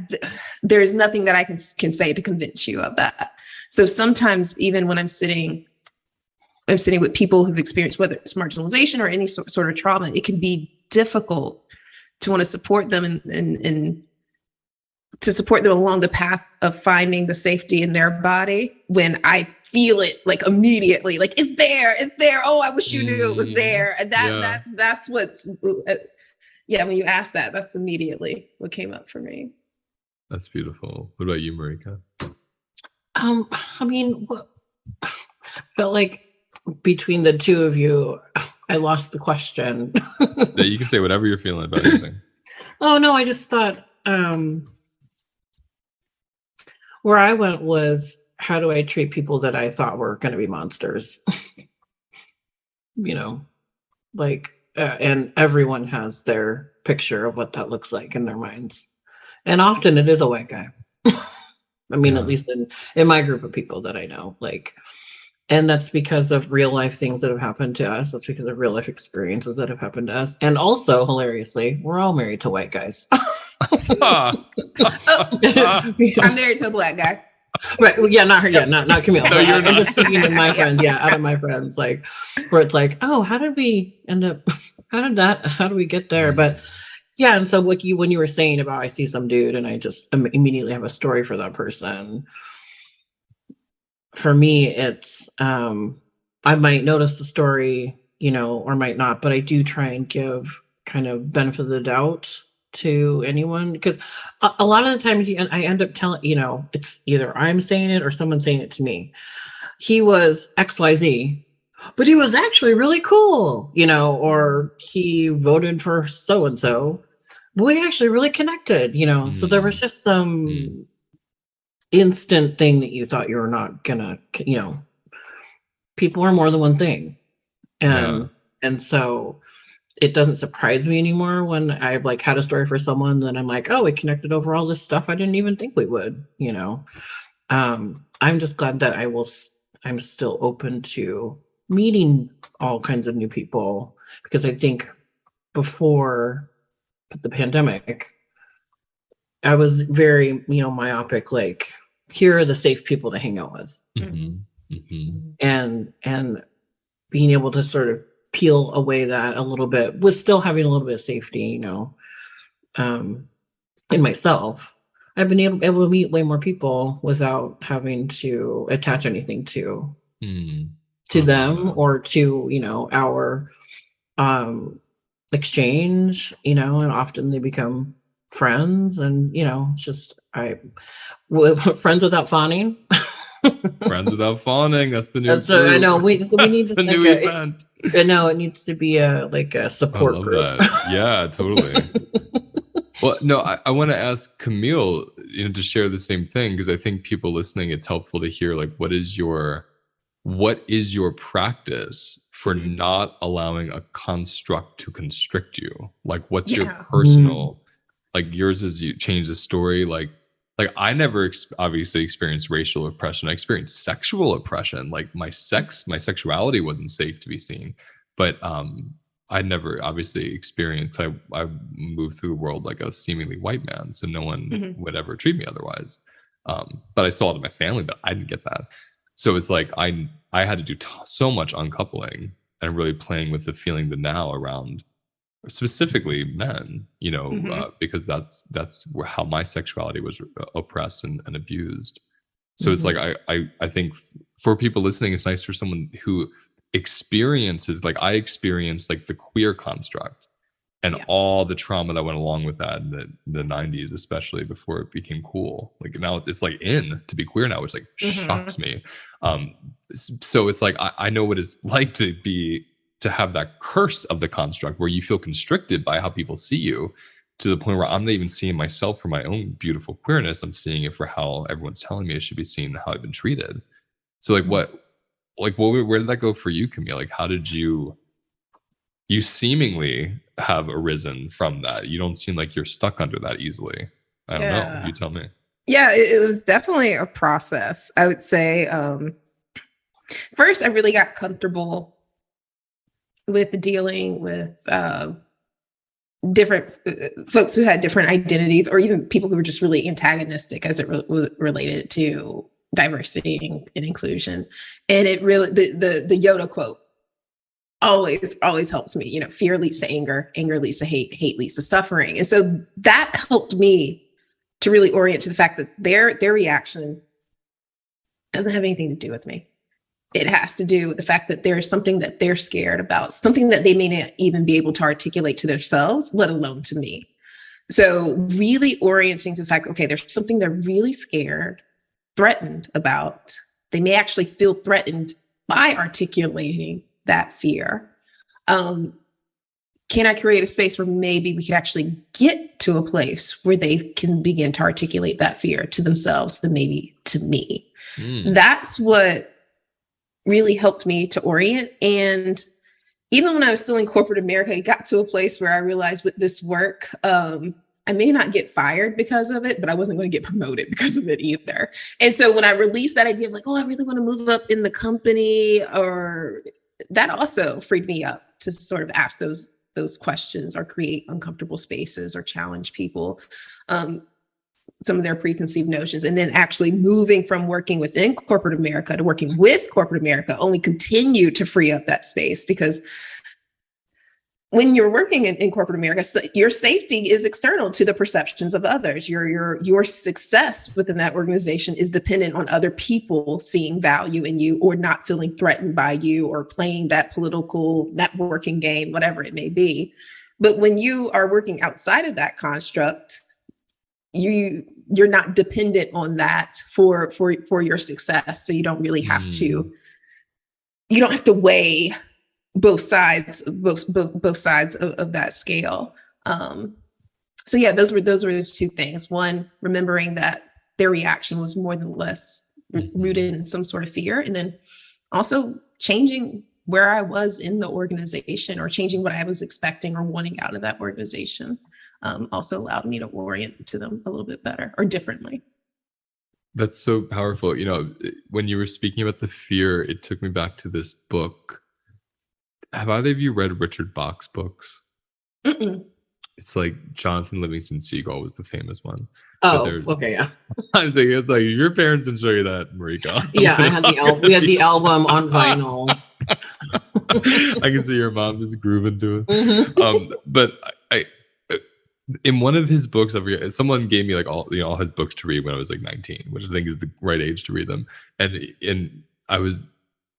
There's nothing that I can say to convince you of that. So sometimes, even when I'm sitting with people who've experienced, whether it's marginalization or any sort of trauma, it can be difficult to want to support them and to support them along the path of finding the safety in their body, when I feel it like immediately, like it's there. Oh, I wish you knew it was there. And that's what's, when you ask that, that's immediately what came up for me. That's beautiful. What about you, Marika? I mean, felt like between the two of you, I lost the question. Yeah, you can say whatever you're feeling about anything. Oh no, I just thought where I went was, how do I treat people that I thought were going to be monsters? You know, like, and everyone has their picture of what that looks like in their minds, and often it is a white guy. I mean, at least in my group of people that I know, like, and that's because of real life things that have happened to us. That's because of real life experiences that have happened to us. And also, hilariously, we're all married to white guys. I'm married to a black guy. Right. Well, yeah, not her. Yeah, not Camille. No, you're not. I'm just speaking of my friend. Yeah, out of my friends, like, where it's like, oh, how did we end up? How do we get there? But Yeah, and so like when you were saying about I see some dude and I just immediately have a story for that person. For me, it's I might notice the story, or might not, but I do try and give kind of benefit of the doubt to anyone, because a lot of the times I end up telling, it's either I'm saying it or someone saying it to me. He was XYZ, but he was actually really cool, or he voted for so and so. We actually really connected, So there was just some instant thing that you thought you were not gonna, people are more than one thing. And so it doesn't surprise me anymore when I've like had a story for someone, then I'm like, oh, we connected over all this stuff I didn't even think we would, I'm just glad that I'm still open to meeting all kinds of new people, because I think before the pandemic, I was very, myopic, like, here are the safe people to hang out with. And being able to sort of peel away that a little bit with still having a little bit of safety, in myself. I've been able to meet way more people without having to attach anything to them or to, our exchange, and often they become friends, and it's just friends without fawning. Friends without fawning. That's the new. I know we need the new event. I know it needs to be a support group. That. Yeah, totally. Well, no, I want to ask Camille, to share the same thing, because I think people listening, it's helpful to hear like what is your practice for not allowing a construct to constrict you? Like, what's your personal, like yours is you change the story, like I never obviously experienced racial oppression. I experienced sexual oppression. Like my sexuality wasn't safe to be seen. But I never obviously experienced, I moved through the world like a seemingly white man. So no one would ever treat me otherwise. But I saw it in my family, but I didn't get that. So it's like I had to do so much uncoupling and really playing with the feeling the now around specifically men, because that's how my sexuality was oppressed and abused. So it's like I think for people listening, it's nice for someone who experiences, like I experienced like the queer construct and all the trauma that went along with that in the 90s, especially before it became cool. Like now it's like in to be queer now, which like shocks me. So it's like I know what it's like to have that curse of the construct where you feel constricted by how people see you, to the point where I'm not even seeing myself for my own beautiful queerness. I'm seeing it for how everyone's telling me it should be seen, how I've been treated. So like where did that go for you, Camille? Like how did you seemingly have arisen from that? You don't seem like you're stuck under that easily. I don't know. You tell me. Yeah, it was definitely a process. I would say first I really got comfortable with dealing with different folks who had different identities, or even people who were just really antagonistic as it related to diversity and inclusion. And it really, the Yoda quote always helps me, fear leads to anger leads to hate leads to suffering. And so that helped me to really orient to the fact that their reaction doesn't have anything to do with me. It has to do with the fact that there's something that they're scared about, something that they may not even be able to articulate to themselves, let alone to me. So really orienting to the fact, okay, there's something they're really scared, threatened about. They may actually feel threatened by articulating that fear. Can I create a space where maybe we could actually get to a place where they can begin to articulate that fear to themselves and maybe to me? That's what really helped me to orient. And even when I was still in corporate America, it got to a place where I realized with this work, I may not get fired because of it, but I wasn't going to get promoted because of it either. And so when I released that idea of like, oh, I really want to move up in the company, or that also freed me up to sort of ask those questions or create uncomfortable spaces or challenge people, some of their preconceived notions. And then actually moving from working within corporate America to working with corporate America only continued to free up that space, because when you're working in corporate America, so your safety is external to the perceptions of others. Your success within that organization is dependent on other people seeing value in you or not feeling threatened by you or playing that political networking game, whatever it may be. But when you are working outside of that construct, you're not dependent on that for your success. So you don't really have to. You don't have to weigh both sides of that scale. So yeah, those were the two things. One, remembering that their reaction was more than less rooted in some sort of fear, and then also changing where I was in the organization or changing what I was expecting or wanting out of that organization also allowed me to orient to them a little bit better or differently. That's so powerful. When you were speaking about the fear, it took me back to this book. Have either of you read Richard Bach's books? Mm-mm. It's like Jonathan Livingston Seagull was the famous one. Oh, okay, yeah. I'm thinking it's like your parents didn't show you that, Marika. Yeah, I had the album. We had the album on vinyl. I can see your mom just grooving to it. Mm-hmm. But I in one of his books, I forget, someone gave me like all his books to read when I was like 19, which I think is the right age to read them. And I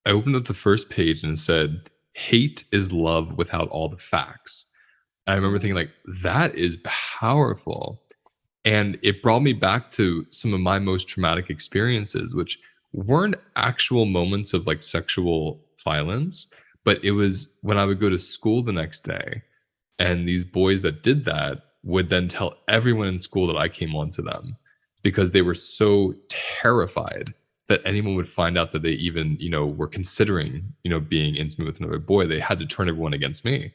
opened up the first page and it said, "Hate is love without all the facts." And I remember thinking like, that is powerful. And it brought me back to some of my most traumatic experiences, which weren't actual moments of like sexual violence, but it was when I would go to school the next day and these boys that did that would then tell everyone in school that I came on to them because they were so terrified that anyone would find out that they even, were considering, being intimate with another boy. They had to turn everyone against me.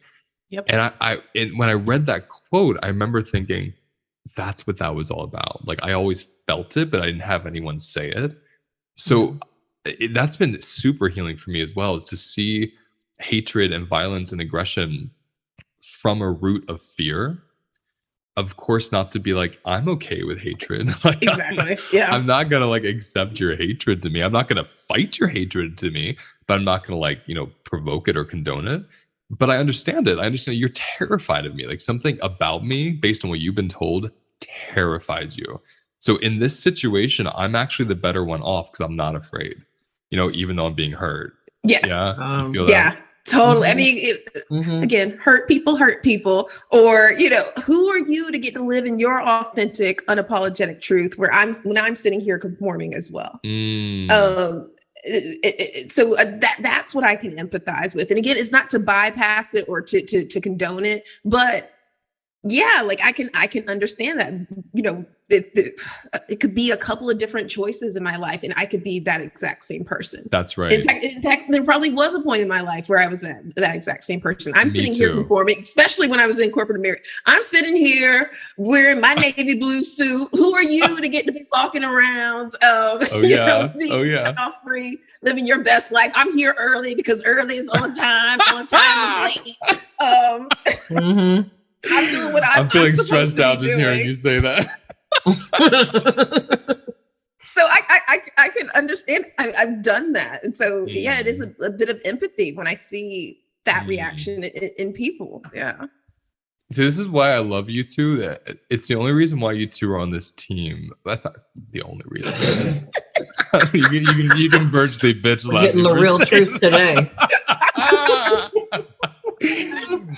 Yep. And when I read that quote, I remember thinking, that's what that was all about. Like I always felt it, but I didn't have anyone say it. So that's been super healing for me as well, is to see hatred and violence and aggression from a root of fear. Of course, not to be like, I'm okay with hatred. Like, Exactly. Yeah. I'm not going to like accept your hatred to me. I'm not going to fight your hatred to me, but I'm not going to like, provoke it or condone it. But I understand it. I understand you're terrified of me. Like something about me, based on what you've been told, terrifies you. So in this situation, I'm actually the better one off because I'm not afraid, even though I'm being hurt. Yes. Yeah. You feel yeah. that? Totally. I mean, again, hurt people, or, who are you to get to live in your authentic, unapologetic truth when I'm sitting here conforming as well. So that's what I can empathize with. And again, it's not to bypass it or to condone it, but yeah, like I can understand that, it could be a couple of different choices in my life and I could be that exact same person. That's right. In fact, there probably was a point in my life where I was that exact same person. I'm sitting here conforming, especially when I was in corporate America. I'm sitting here wearing my navy blue suit. Who are you to get to be walking around? Free, living your best life. I'm here early because early is on time. On time is late. I'm doing what I'm feeling stressed out just hearing you say that. So I can understand. I've done that, and so yeah, it is a bit of empathy when I see that reaction in people. Yeah. So this is why I love you two. It's the only reason why you two are on this team. That's not the only reason. you can virtually bitch. We're getting the real truth today.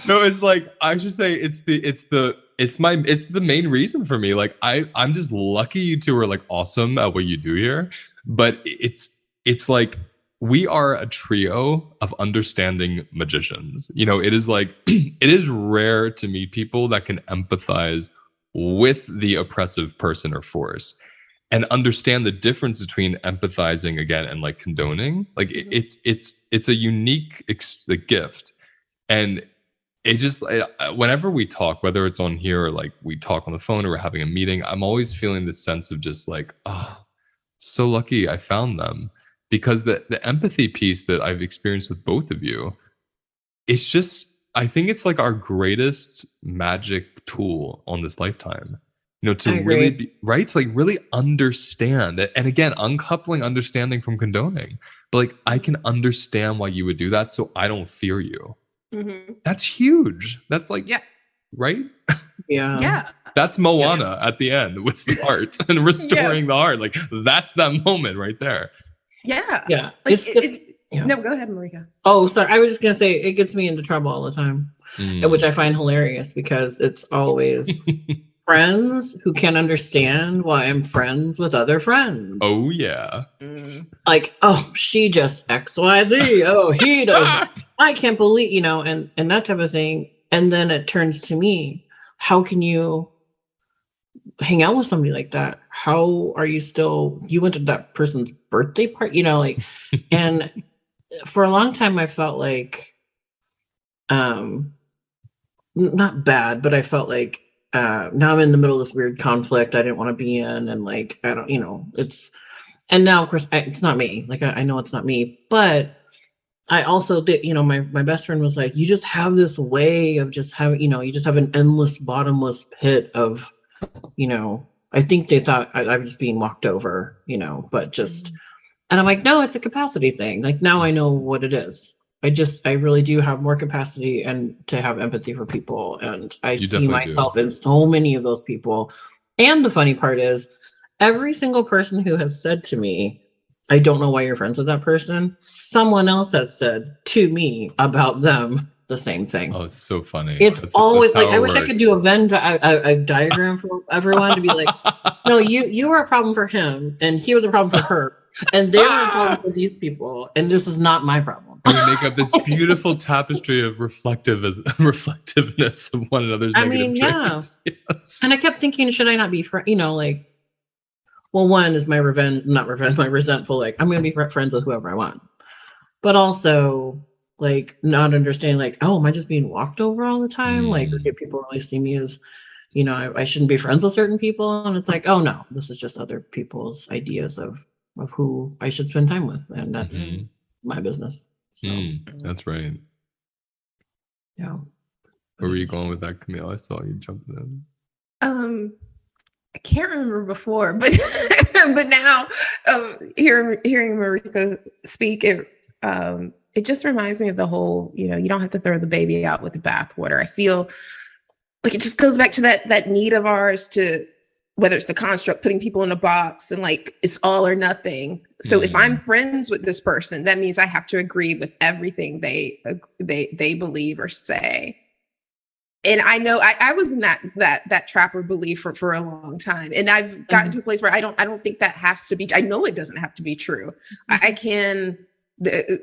No, it's like I should say it's the main reason for me. Like I'm just lucky you two are like awesome at what you do here. But it's like we are a trio of understanding magicians. It is like it is rare to meet people that can empathize with the oppressive person or force and understand the difference between empathizing again and like condoning. Like it's a unique gift. And it just, whenever we talk, whether it's on here or like we talk on the phone or we're having a meeting, I'm always feeling this sense of just like, oh, so lucky I found them. Because the empathy piece that I've experienced with both of you, it's just, I think it's like our greatest magic tool on this lifetime. To really be right, to like really understand it. And again, uncoupling understanding from condoning. But like I can understand why you would do that, so I don't fear you. That's huge. That's like, yes. Right? Yeah. Yeah. That's Moana at the end with the heart and restoring the heart. Like, that's that moment right there. Yeah. Yeah. Like, yeah. No, go ahead, Marika. Oh, sorry. I was just going to say it gets me into trouble all the time, which I find hilarious because it's always friends who can't understand why I'm friends with other friends. Oh, yeah. Like, oh, she just XYZ. Oh, he does. I can't believe, you know, and that type of thing. And then it turns to me, how can you hang out with somebody like that? How are you still, you went to that person's birthday party, you know, like, and for a long time I felt like, not bad, but I felt like, now I'm in the middle of this weird conflict I didn't want to be in. And like, I don't, you know, and now of course it's not me. Like, I know it's not me, but I also did, you know, my best friend was like, you just have this way of just having, you know, you just have an endless, bottomless pit of, you know, I think they thought I was being walked over, you know, but just, and I'm like, no, it's a capacity thing. Like, now I know what it is. I really do have more capacity and to have empathy for people. And I see myself in so many of those people. And the funny part is, every single person who has said to me, I don't know why you're friends with that person, someone else has said to me about them the same thing. Oh, it's so funny. It's always like, I wish I could do a diagram for everyone to be like, no, you were a problem for him, and he was a problem for her, and they were a problem for these people, and this is not my problem. And we make up this beautiful tapestry of reflectiveness of one another's negative traits. Yes. And I kept thinking, should I not be you know, like, well, one is my resentful, like, I'm going to be friends with whoever I want. But also, like, not understanding, like, oh, am I just being walked over all the time? Like, or do people really see me as, you know, I shouldn't be friends with certain people? And it's like, oh, no, this is just other people's ideas of who I should spend time with. And that's my business. So, that's right. Yeah. Where were you going with that, Camille? I saw you jumping in. I can't remember before, but but now hearing Marika speak, it just reminds me of the whole, you know, you don't have to throw the baby out with the bathwater. I feel like it just goes back to that need of ours to, whether it's the construct, putting people in a box and like it's all or nothing. So if I'm friends with this person, that means I have to agree with everything they believe or say. And I know I was in that trap or belief for a long time. And I've gotten to a place where I don't think that has to be, I know it doesn't have to be true. I can,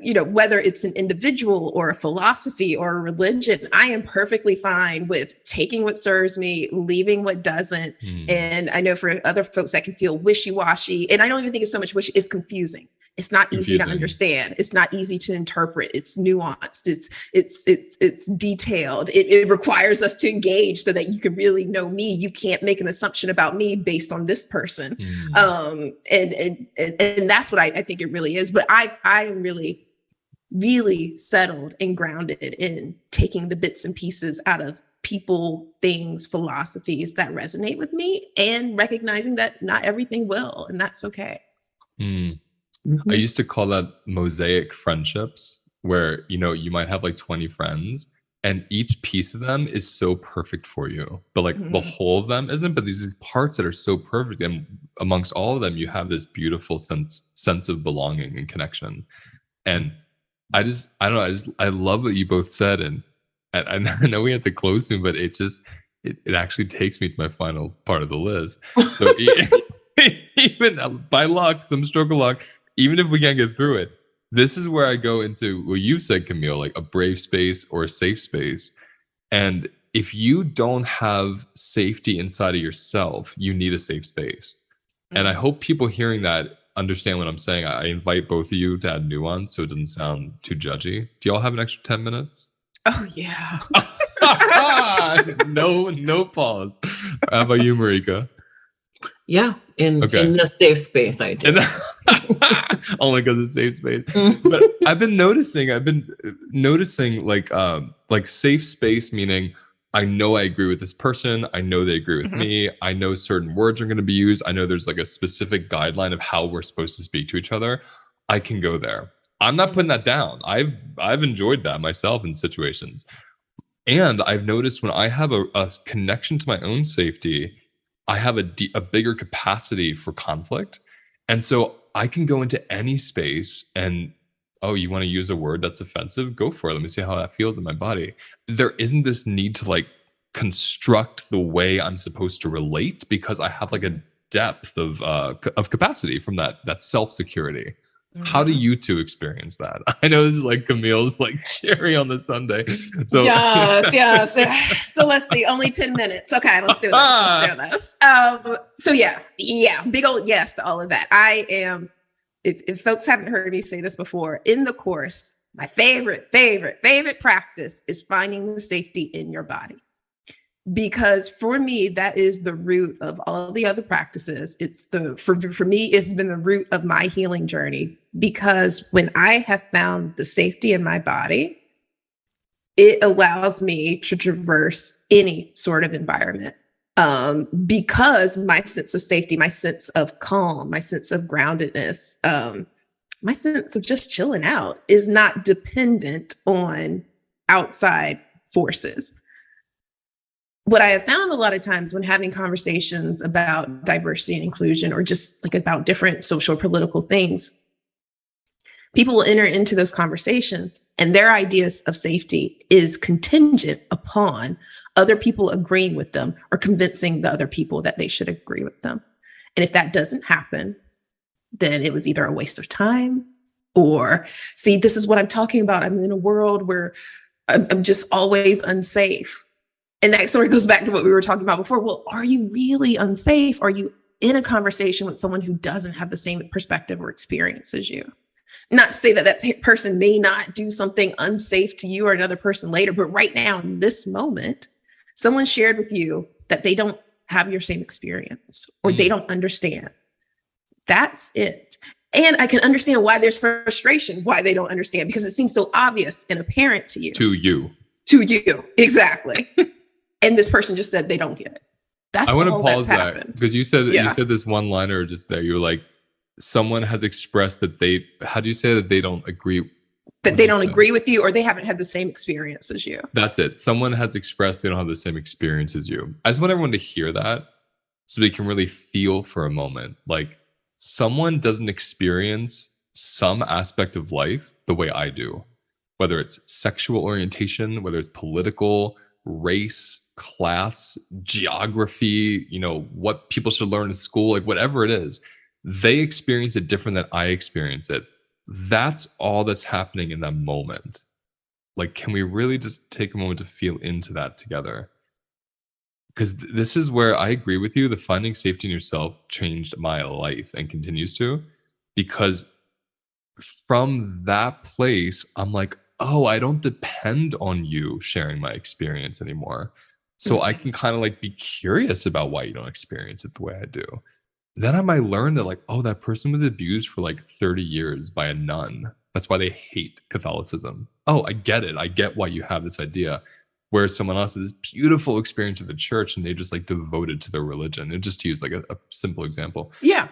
you know, whether it's an individual or a philosophy or a religion, I am perfectly fine with taking what serves me, leaving what doesn't. And I know for other folks that can feel wishy-washy, and I don't even think it's so much wishy, it's confusing. It's not easy to understand. It's not easy to interpret. It's nuanced. It's detailed. It requires us to engage so that you can really know me. You can't make an assumption about me based on this person. And that's what I think it really is. But I am really, really settled and grounded in taking the bits and pieces out of people, things, philosophies that resonate with me, and recognizing that not everything will, and that's okay. I used to call that mosaic friendships, where, you know, you might have like 20 friends and each piece of them is so perfect for you, but like the whole of them isn't. But these parts that are so perfect, and amongst all of them, you have this beautiful sense of belonging and connection. And I don't know, I love what you both said, and I know we have to close soon, but it actually takes me to my final part of the list. So even by luck, some stroke of luck, even if we can't get through it, this is where I go into what you said, Camille, like a brave space or a safe space. And if you don't have safety inside of yourself, you need a safe space. And I hope people hearing that understand what I'm saying. I invite both of you to add nuance so it doesn't sound too judgy. Do y'all have an extra 10 minutes? Oh, yeah. No pause. How about you, Marika? Yeah, in the safe space, I do. Only because it's safe space. But I've been noticing like safe space, meaning I know I agree with this person. I know they agree with me. I know certain words are going to be used. I know there's like a specific guideline of how we're supposed to speak to each other. I can go there. I'm not putting that down. I've enjoyed that myself in situations. And I've noticed when I have a connection to my own safety, I have a bigger capacity for conflict. And so I can go into any space and, oh, you want to use a word that's offensive? Go for it. Let me see how that feels in my body. There isn't this need to like construct the way I'm supposed to relate because I have like a depth of capacity from that self-security. How do you two experience that? I know this is like Camille's like cherry on the sundae. So yes. So let's see, only 10 minutes. Okay, let's do this. So yeah, big old yes to all of that. I am, if folks haven't heard me say this before, in the course, my favorite practice is finding the safety in your body. Because for me, that is the root of all the other practices. It's for me, it's been the root of my healing journey. Because when I have found the safety in my body, it allows me to traverse any sort of environment. Because my sense of safety, my sense of calm, my sense of groundedness, my sense of just chilling out is not dependent on outside forces. What I have found a lot of times when having conversations about diversity and inclusion, or just like about different social or political things, people will enter into those conversations and their ideas of safety is contingent upon other people agreeing with them or convincing the other people that they should agree with them. And if that doesn't happen, then it was either a waste of time or, see, this is what I'm talking about. I'm in a world where I'm just always unsafe. And that sort of goes back to what we were talking about before. Well, are you really unsafe? Are you in a conversation with someone who doesn't have the same perspective or experience as you? Not to say that that person may not do something unsafe to you or another person later, but right now in this moment, someone shared with you that they don't have your same experience or they don't understand. That's it. And I can understand why there's frustration, why they don't understand, because it seems so obvious and apparent to you. To you. Exactly. And this person just said they don't get it. That's I want to all pause that's that happened. because you said this one liner just there. You were like, someone has expressed that they, how do you say that they don't agree? That they don't agree with you or they haven't had the same experience as you. That's it. Someone has expressed they don't have the same experience as you. I just want everyone to hear that so they can really feel for a moment. Like, someone doesn't experience some aspect of life the way I do, whether it's sexual orientation, whether it's political, race, class, geography, what people should learn in school, like whatever it is, they experience it different than I experience it. That's all that's happening in that moment. Like, can we really just take a moment to feel into that together? Because this is where I agree with you. The finding safety in yourself changed my life and continues to, because from that place, I'm like, oh, I don't depend on you sharing my experience anymore. So I can kind of like be curious about why you don't experience it the way I do. Then I might learn that, like, oh, that person was abused for like 30 years by a nun. That's why they hate Catholicism. Oh, I get it. I get why you have this idea. Whereas someone else has this beautiful experience of the church and they just like devoted to their religion. And just to use like a simple example. Yeah.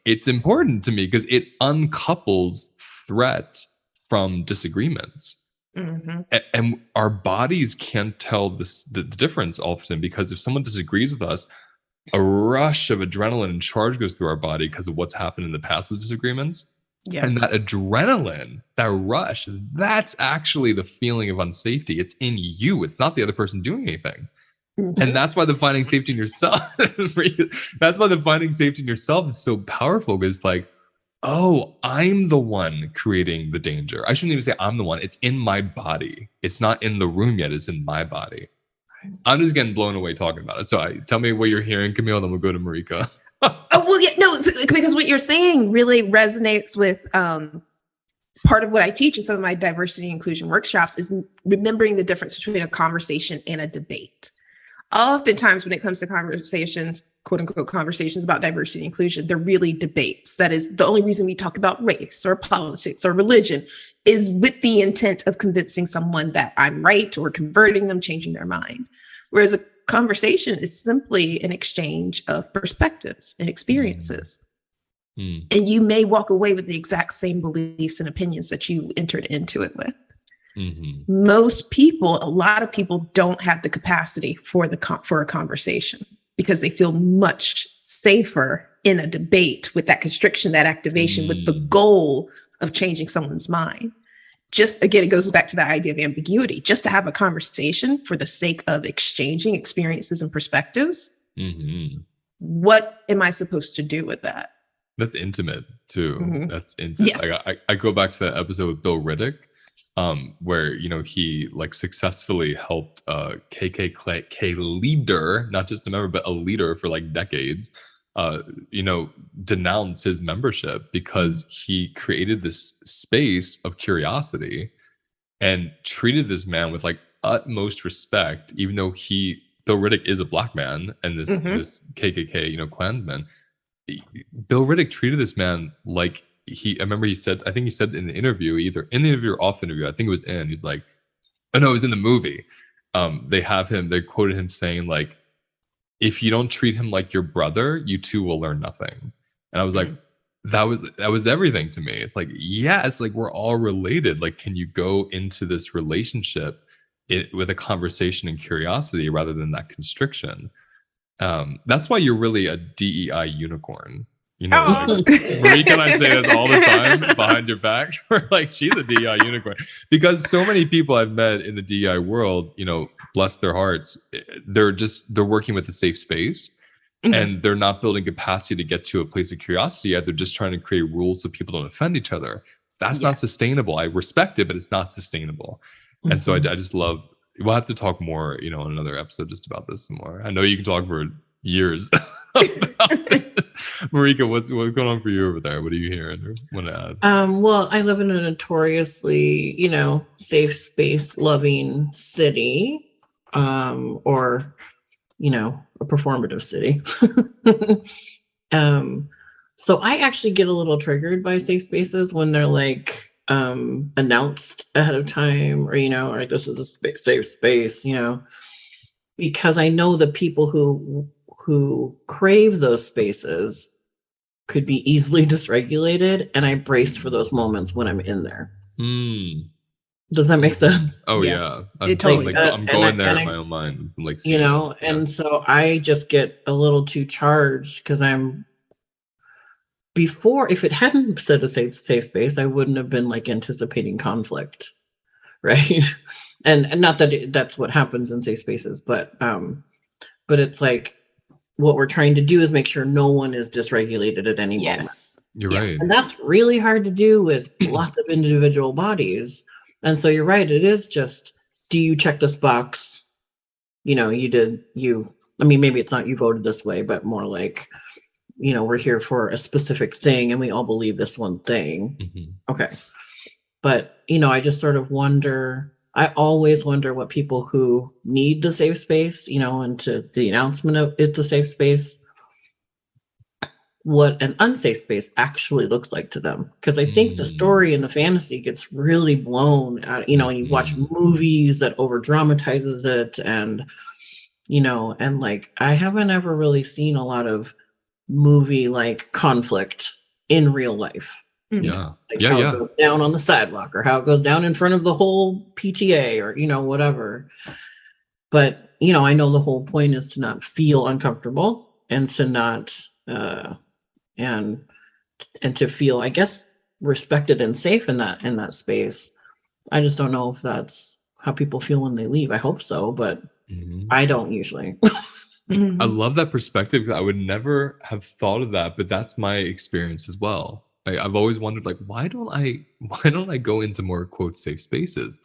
It's important to me because it uncouples threat from disagreements. And our bodies can't tell the difference often, because if someone disagrees with us, a rush of adrenaline and charge goes through our body because of what's happened in the past with disagreements. Yes. And that adrenaline, that rush, that's actually the feeling of unsafety. It's in you. It's not the other person doing anything. And that's why the finding safety in yourself, that's why the finding safety in yourself is so powerful, because like, oh, I'm the one creating the danger. I shouldn't even say I'm the one. It's in my body. It's not in the room yet. It's in my body. I'm just getting blown away talking about it. So tell me what you're hearing, Camille, then we'll go to Marika. Because what you're saying really resonates with part of what I teach in some of my diversity and inclusion workshops is remembering the difference between a conversation and a debate. Oftentimes when it comes to conversations, quote unquote, conversations about diversity and inclusion, they're really debates. That is the only reason we talk about race or politics or religion is with the intent of convincing someone that I'm right or converting them, changing their mind. Whereas a conversation is simply an exchange of perspectives and experiences. And you may walk away with the exact same beliefs and opinions that you entered into it with. Most people, a lot of people don't have the capacity for a conversation because they feel much safer in a debate with that constriction, that activation, with the goal of changing someone's mind. Just again, it goes back to the idea of ambiguity, just to have a conversation for the sake of exchanging experiences and perspectives. What am I supposed to do with that? That's intimate too. That's intimate. Yes. Like I go back to that episode with Bill Riddick, where he like successfully helped KKK leader, not just a member, but a leader for like decades, denounce his membership because he created this space of curiosity and treated this man with like utmost respect, even though Bill Riddick is a black man and this KKK, Klansman. Bill Riddick treated this man like I remember he said in the interview, either in the interview or off the interview, I think it was he's like, oh no, it was in the movie. They quoted him saying like, if you don't treat him like your brother, you too will learn nothing. And I was like, that was everything to me. It's like, yes, like we're all related. Like, can you go into this relationship with a conversation and curiosity rather than that constriction? That's why you're really a DEI unicorn. Like, Marika and I say this all the time behind your back. We're like, she's a DEI unicorn. Because so many people I've met in the DEI world, bless their hearts, they're working with a safe space and they're not building capacity to get to a place of curiosity yet. They're just trying to create rules so people don't offend each other. That's not sustainable. I respect it, but it's not sustainable. And so I just love, we'll have to talk more, on another episode just about this some more. I know you can talk for years about this. Marika, what's going on for you over there? What are you hearing or want to add? Well, I live in a notoriously, safe space loving city, or, a performative city. So I actually get a little triggered by safe spaces when they're like announced ahead of time, or or this is a safe space, because I know the people who crave those spaces could be easily dysregulated, and I brace for those moments when I'm in there. Does that make sense? Oh yeah. I'm going there in my own mind. I'm like, and so I just get a little too charged because before, if it hadn't said a safe space, I wouldn't have been like anticipating conflict, right? and not that that's what happens in safe spaces, but it's like what we're trying to do is make sure no one is dysregulated at any moment. You're right. And that's really hard to do with lots of individual bodies. And so you're right. It is just, do you check this box? Maybe it's not you voted this way, but more like, we're here for a specific thing and we all believe this one thing. Okay. But, I just sort of I always wonder what people who need the safe space, and to the announcement of it's a safe space, what an unsafe space actually looks like to them. Because I think the story and the fantasy gets really blown out, and you watch movies that over dramatizes it, and and like I haven't ever really seen a lot of movie like conflict in real life. Like how it goes down on the sidewalk, or how it goes down in front of the whole PTA, or whatever. But I know the whole point is to not feel uncomfortable and to not and to feel, I guess, respected and safe in that space. I just don't know if that's how people feel when they leave. I hope so, but I don't usually. I love that perspective because I would never have thought of that, but that's my experience as well. I've always wondered, like, why don't I go into more quote safe spaces?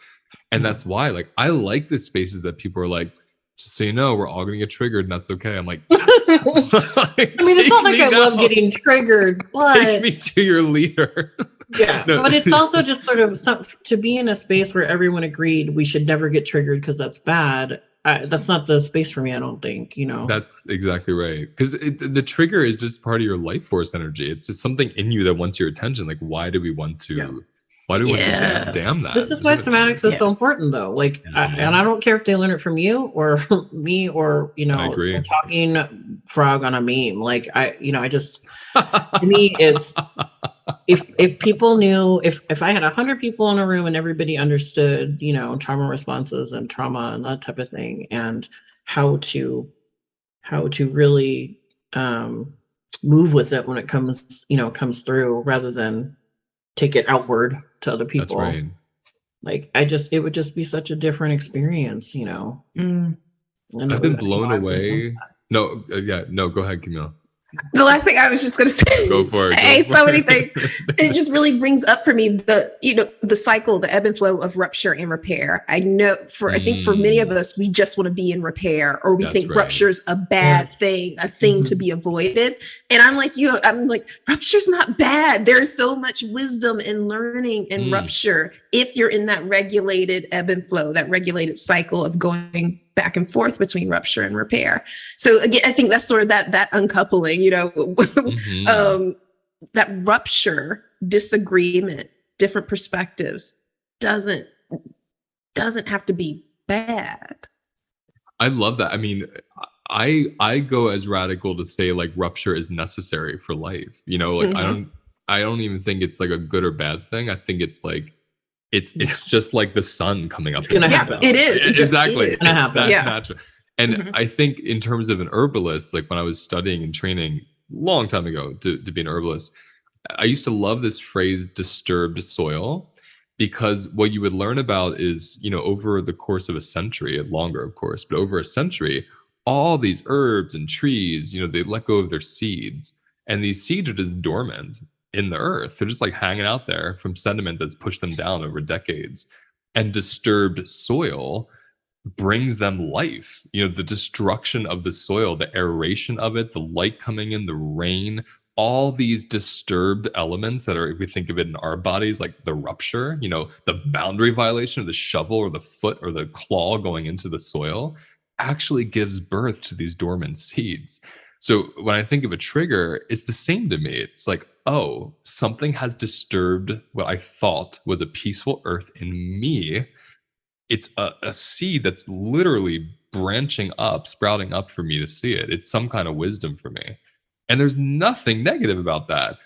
And that's why, like, I like the spaces that people are like, just so you know, we're all gonna get triggered, and that's okay. I'm like, yes. Like, I mean, it's not like I love getting triggered, but take me to your leader. No. But it's also just sort of to be in a space where everyone agreed we should never get triggered because that's bad. That's not the space for me, I don't think, That's exactly right. Because the trigger is just part of your life force energy. It's just something in you that wants your attention. Like, why do we want to? Why do we want to damn that? This is why somatics is so important, though. Like, and I don't care if they learn it from you or from me, or I agree. We're talking frog on a meme. Like I just, to me, it's, if people knew, if I had 100 people in a room and everybody understood, trauma responses and trauma and that type of thing, and how to really move with it when it comes through, rather than take it outward to other people. That's right. Like, it would just be such a different experience, I've been blown away. No, go ahead, Camille. The last thing I was just going to say, go for so many things. It just really brings up for me the cycle, the ebb and flow of rupture and repair. I know I think for many of us, we just want to be in repair, or we think rupture's a bad thing, a thing to be avoided. And I'm like, rupture's not bad. There's so much wisdom and learning in rupture if you're in that regulated ebb and flow, that regulated cycle of going back and forth between rupture and repair. So again, I think that's sort of that uncoupling, that rupture, disagreement, different perspectives doesn't have to be bad. I love that. I mean, I go as radical to say like rupture is necessary for life. I don't even think it's like a good or bad thing. I think it's like it's just like the sun coming up. It's gonna happen. It is. Exactly. It's that natural. And I think in terms of an herbalist, like when I was studying and training a long time ago to be an herbalist, I used to love this phrase disturbed soil, because what you would learn about is, over the course of a century, longer of course, but over a century, all these herbs and trees, they let go of their seeds, and these seeds are just dormant in the earth. They're just like hanging out there from sediment that's pushed them down over decades. And disturbed soil brings them life. The destruction of the soil, the aeration of it, the light coming in, the rain, all these disturbed elements that are, if we think of it in our bodies, like the rupture, the boundary violation of the shovel or the foot or the claw going into the soil, actually gives birth to these dormant seeds. So when I think of a trigger, it's the same to me. It's like, oh, something has disturbed what I thought was a peaceful earth in me. It's a seed that's literally branching up, sprouting up for me to see it. It's some kind of wisdom for me. And there's nothing negative about that,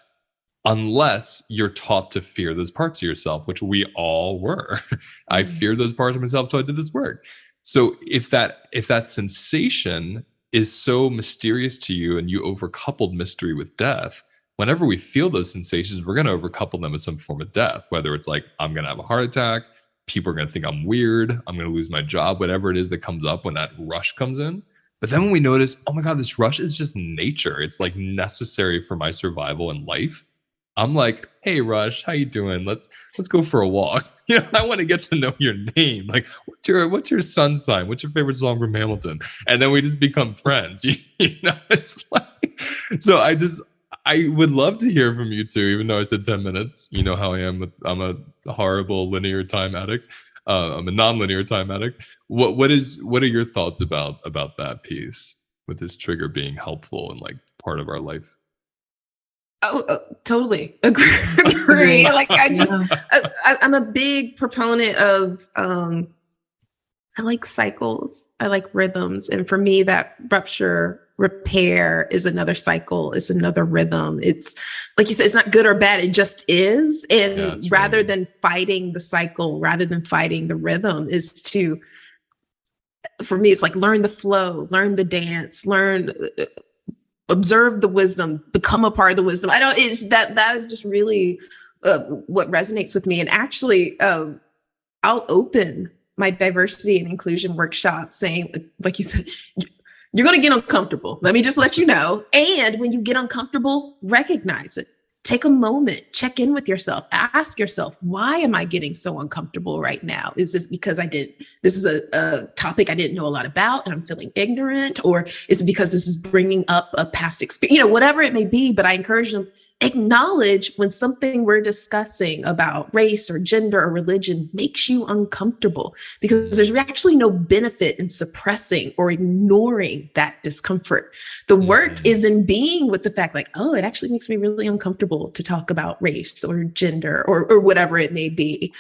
unless you're taught to fear those parts of yourself, which we all were. I feared those parts of myself until I did this work. So if that sensation is so mysterious to you and you overcoupled mystery with death, whenever we feel those sensations, we're going to overcouple them with some form of death, whether it's like, I'm going to have a heart attack, people are going to think I'm weird, I'm going to lose my job, whatever it is that comes up when that rush comes in. But then when we notice, oh my God, this rush is just nature. It's like necessary for my survival in life. I'm like, hey, Rush, how you doing? Let's go for a walk. I want to get to know your name. Like, what's your sun sign? What's your favorite song from Hamilton? And then we just become friends. It's like, so I would love to hear from you too, even though I said 10 minutes. You know how I am. I'm a horrible linear time addict. I'm a non-linear time addict. What are your thoughts about that piece, with this trigger being helpful and like part of our life? Oh, totally agree. Like I'm a big proponent of, I like cycles. I like rhythms. And for me, that rupture repair is another cycle. It's another rhythm. It's like you said, it's not good or bad. It just is. And rather than fighting the cycle, rather than fighting the rhythm, is to, for me, it's like learn the flow, learn the dance, observe the wisdom, become a part of the wisdom. That is just really what resonates with me. And actually, I'll open my diversity and inclusion workshop saying, like you said, you're going to get uncomfortable. Let me just let you know. And when you get uncomfortable, recognize it. Take a moment, check in with yourself, ask yourself, why am I getting so uncomfortable right now? Is this because this is a topic I didn't know a lot about and I'm feeling ignorant? Or is it because this is bringing up a past experience, whatever it may be, but I encourage them, acknowledge when something we're discussing about race or gender or religion makes you uncomfortable, because there's actually no benefit in suppressing or ignoring that discomfort. The work is in being with the fact like, oh, it actually makes me really uncomfortable to talk about race or gender or whatever it may be.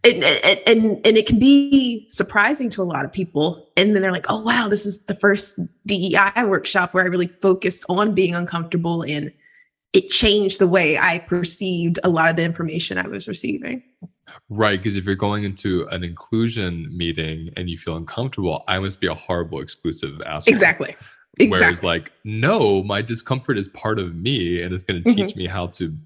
and it can be surprising to a lot of people. And then they're like, oh, wow, this is the first DEI workshop where I really focused on being uncomfortable, and it changed the way I perceived a lot of the information I was receiving. Right, because if you're going into an inclusion meeting and you feel uncomfortable, I must be a horrible exclusive asshole. Exactly. Whereas like, no, my discomfort is part of me and it's going to teach me how to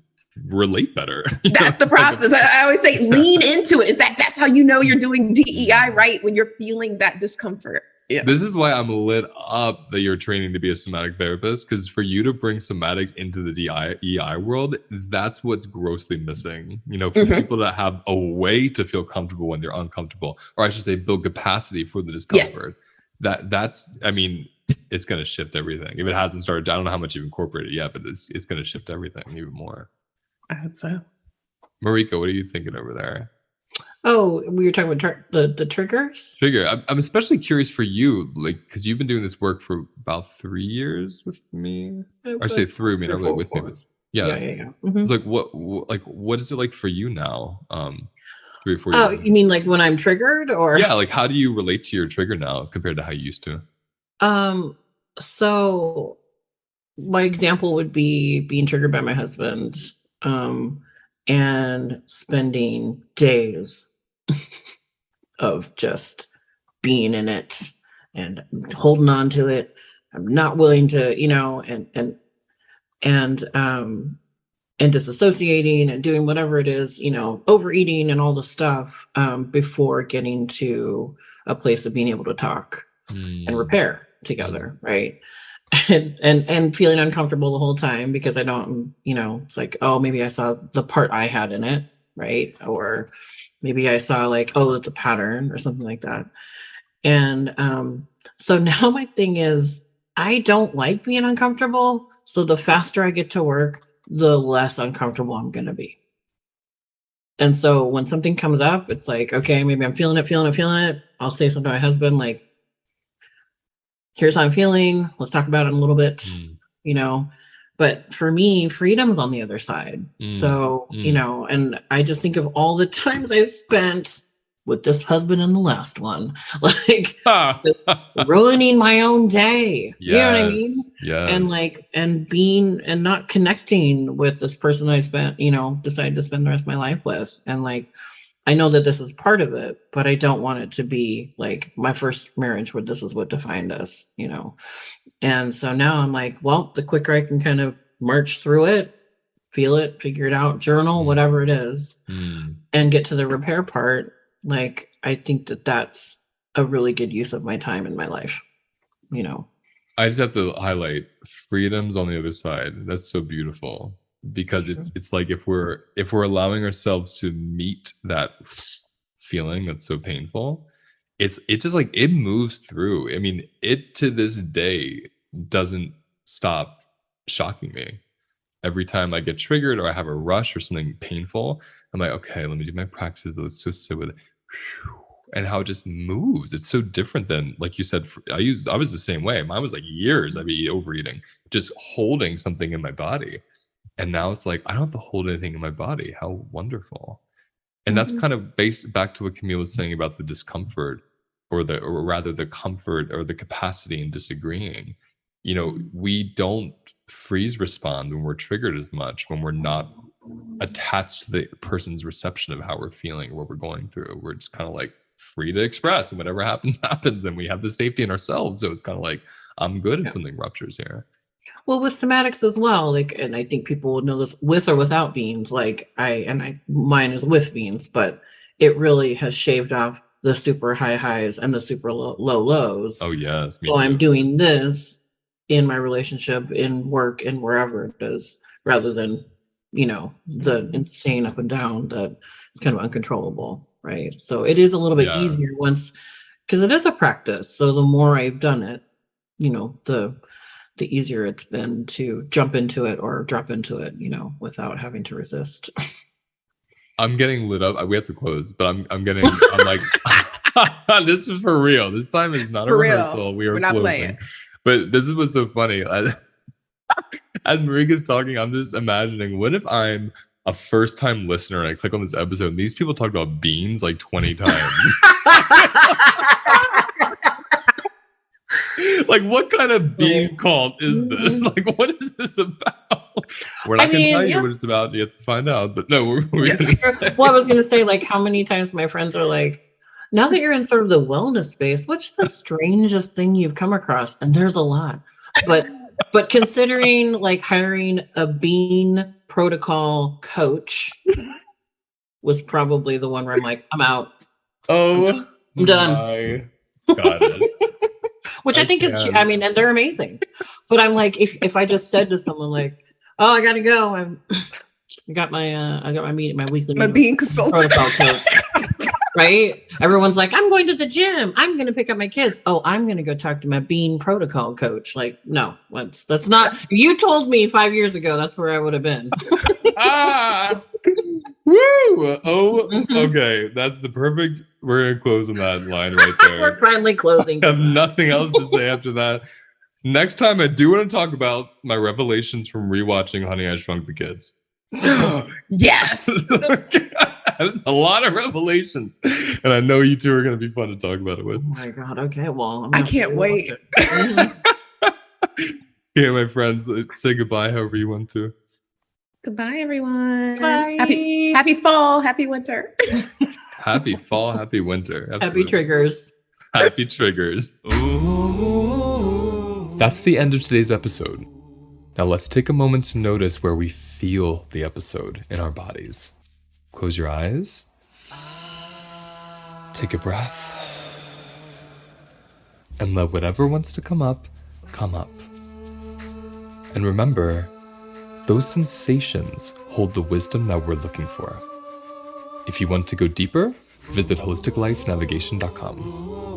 relate better. That's the process. I always say lean into it. That's how you know you're doing DEI right, when you're feeling that discomfort. Yeah. This is why I'm lit up that you're training to be a somatic therapist, because for you to bring somatics into the DEI world, that's what's grossly missing. You know, for people that have a way to feel comfortable when they're uncomfortable, or I should say build capacity for the discomfort. Yes. That's, I mean, it's going to shift everything. If it hasn't started, I don't know how much you've incorporated yet, but it's going to shift everything even more. I hope so. Marika, what are you thinking over there? Oh, we were talking about the triggers? I'm especially curious for you, like, because you've been doing this work for about 3 years with me. I say through me, not really with me. But yeah. Mm-hmm. It's like, what is it like for you now? 3 or 4 years. Oh, you mean like when I'm triggered, or? Yeah, like how do you relate to your trigger now compared to how you used to? So my example would be being triggered by my husband, and spending days of just being in it and holding on to it. I'm not willing to, you know, and disassociating and doing whatever it is, you know, overeating and all the stuff, before getting to a place of being able to talk and repair together, right? And feeling uncomfortable the whole time because I don't, you know, it's like, oh, maybe I saw the part I had in it, right? Or maybe I saw like, oh, it's a pattern or something like that. And so now my thing is, I don't like being uncomfortable. So the faster I get to work, the less uncomfortable I'm going to be. And so when something comes up, it's like, okay, maybe I'm feeling it. I'll say something to my husband, like, here's how I'm feeling. Let's talk about it in a little bit, you know. But for me, freedom's on the other side. So, you know, and I just think of all the times I spent with this husband and the last one, like just ruining my own day. Yes, you know what I mean? Yes. And like, and being and not connecting with this person I spent, you know, decided to spend the rest of my life with. And like, I know that this is part of it, but I don't want it to be like my first marriage where this is what defined us, you know? And so now I'm like, well, the quicker I can kind of march through it, feel it, figure it out, journal, whatever it is, and get to the repair part, like, I think that that's a really good use of my time in my life, you know? I just have to highlight freedom's on the other side. That's so beautiful. Because it's like if we're allowing ourselves to meet that feeling that's so painful, it just like it moves through. I mean, it to this day doesn't stop shocking me. Every time I get triggered or I have a rush or something painful, I'm like, okay, let me do my practices. Let's just sit with it. And how it just moves. It's so different than, like you said, I was the same way. Mine was like years I'd be overeating, just holding something in my body. And now it's like, I don't have to hold anything in my body. How wonderful. And that's kind of based back to what Camille was saying about the discomfort or rather the comfort or the capacity in disagreeing. You know, we don't freeze respond when we're triggered as much, when we're not attached to the person's reception of how we're feeling or what we're going through. We're just kind of like free to express, and whatever happens, happens. And we have the safety in ourselves. So it's kind of like, I'm good if something ruptures here. Well, with somatics as well, like, and I think people would know this with or without beans, like mine is with beans, but it really has shaved off the super high highs and the super low lows. Oh yes. So I'm doing this in my relationship, in work, and wherever it is, rather than, you know, the insane up and down that is kind of uncontrollable. Right. So it is a little bit easier once, because it is a practice. So the more I've done it, you know, the easier it's been to jump into it or drop into it, you know, without having to resist. I'm getting lit up. We have to close, but I'm like, this is for real. This time is not a rehearsal. We're not closing. Playing. But this is what's so funny. As Marika's talking, I'm just imagining, what if I'm a first-time listener and I click on this episode, and these people talk about beans like 20 times. Like, what kind of bean cult is this? Like, what is this about? We're not going to tell you what it's about. You have to find out. But no, we're going to say. Well, I was going to say, like, how many times my friends are like, now that you're in sort of the wellness space, what's the strangest thing you've come across? And there's a lot. But considering like hiring a bean protocol coach was probably the one where I'm like, I'm out. Oh, I'm done. My goodness. Which I think is, I mean, and they're amazing. But I'm like, if I just said to someone like, oh, I gotta go. I got my meeting, my weekly My bean consultant. protocol coach. Right? Everyone's like, I'm going to the gym. I'm going to pick up my kids. Oh, I'm going to go talk to my bean protocol coach. Like, no, that's not. You told me 5 years ago. That's where I would have been. Woo! Oh, okay. That's the perfect. We're going to close on that line right there. We're finally closing. I have nothing else to say after that. Next time, I do want to talk about my revelations from rewatching Honey, I Shrunk the Kids. Yes. There's a lot of revelations, and I know you two are going to be fun to talk about it with. Oh my God. Okay. Well, I can't wait. Yeah, my friends, say goodbye however you want to. Goodbye, everyone. Bye. Happy fall. Happy winter. Happy fall, happy winter. Absolutely. Happy triggers. Happy triggers. That's the end of today's episode. Now let's take a moment to notice where we feel the episode in our bodies. Close your eyes. Take a breath. And let whatever wants to come up, come up. And remember, those sensations hold the wisdom that we're looking for. If you want to go deeper, visit holisticlifenavigation.com.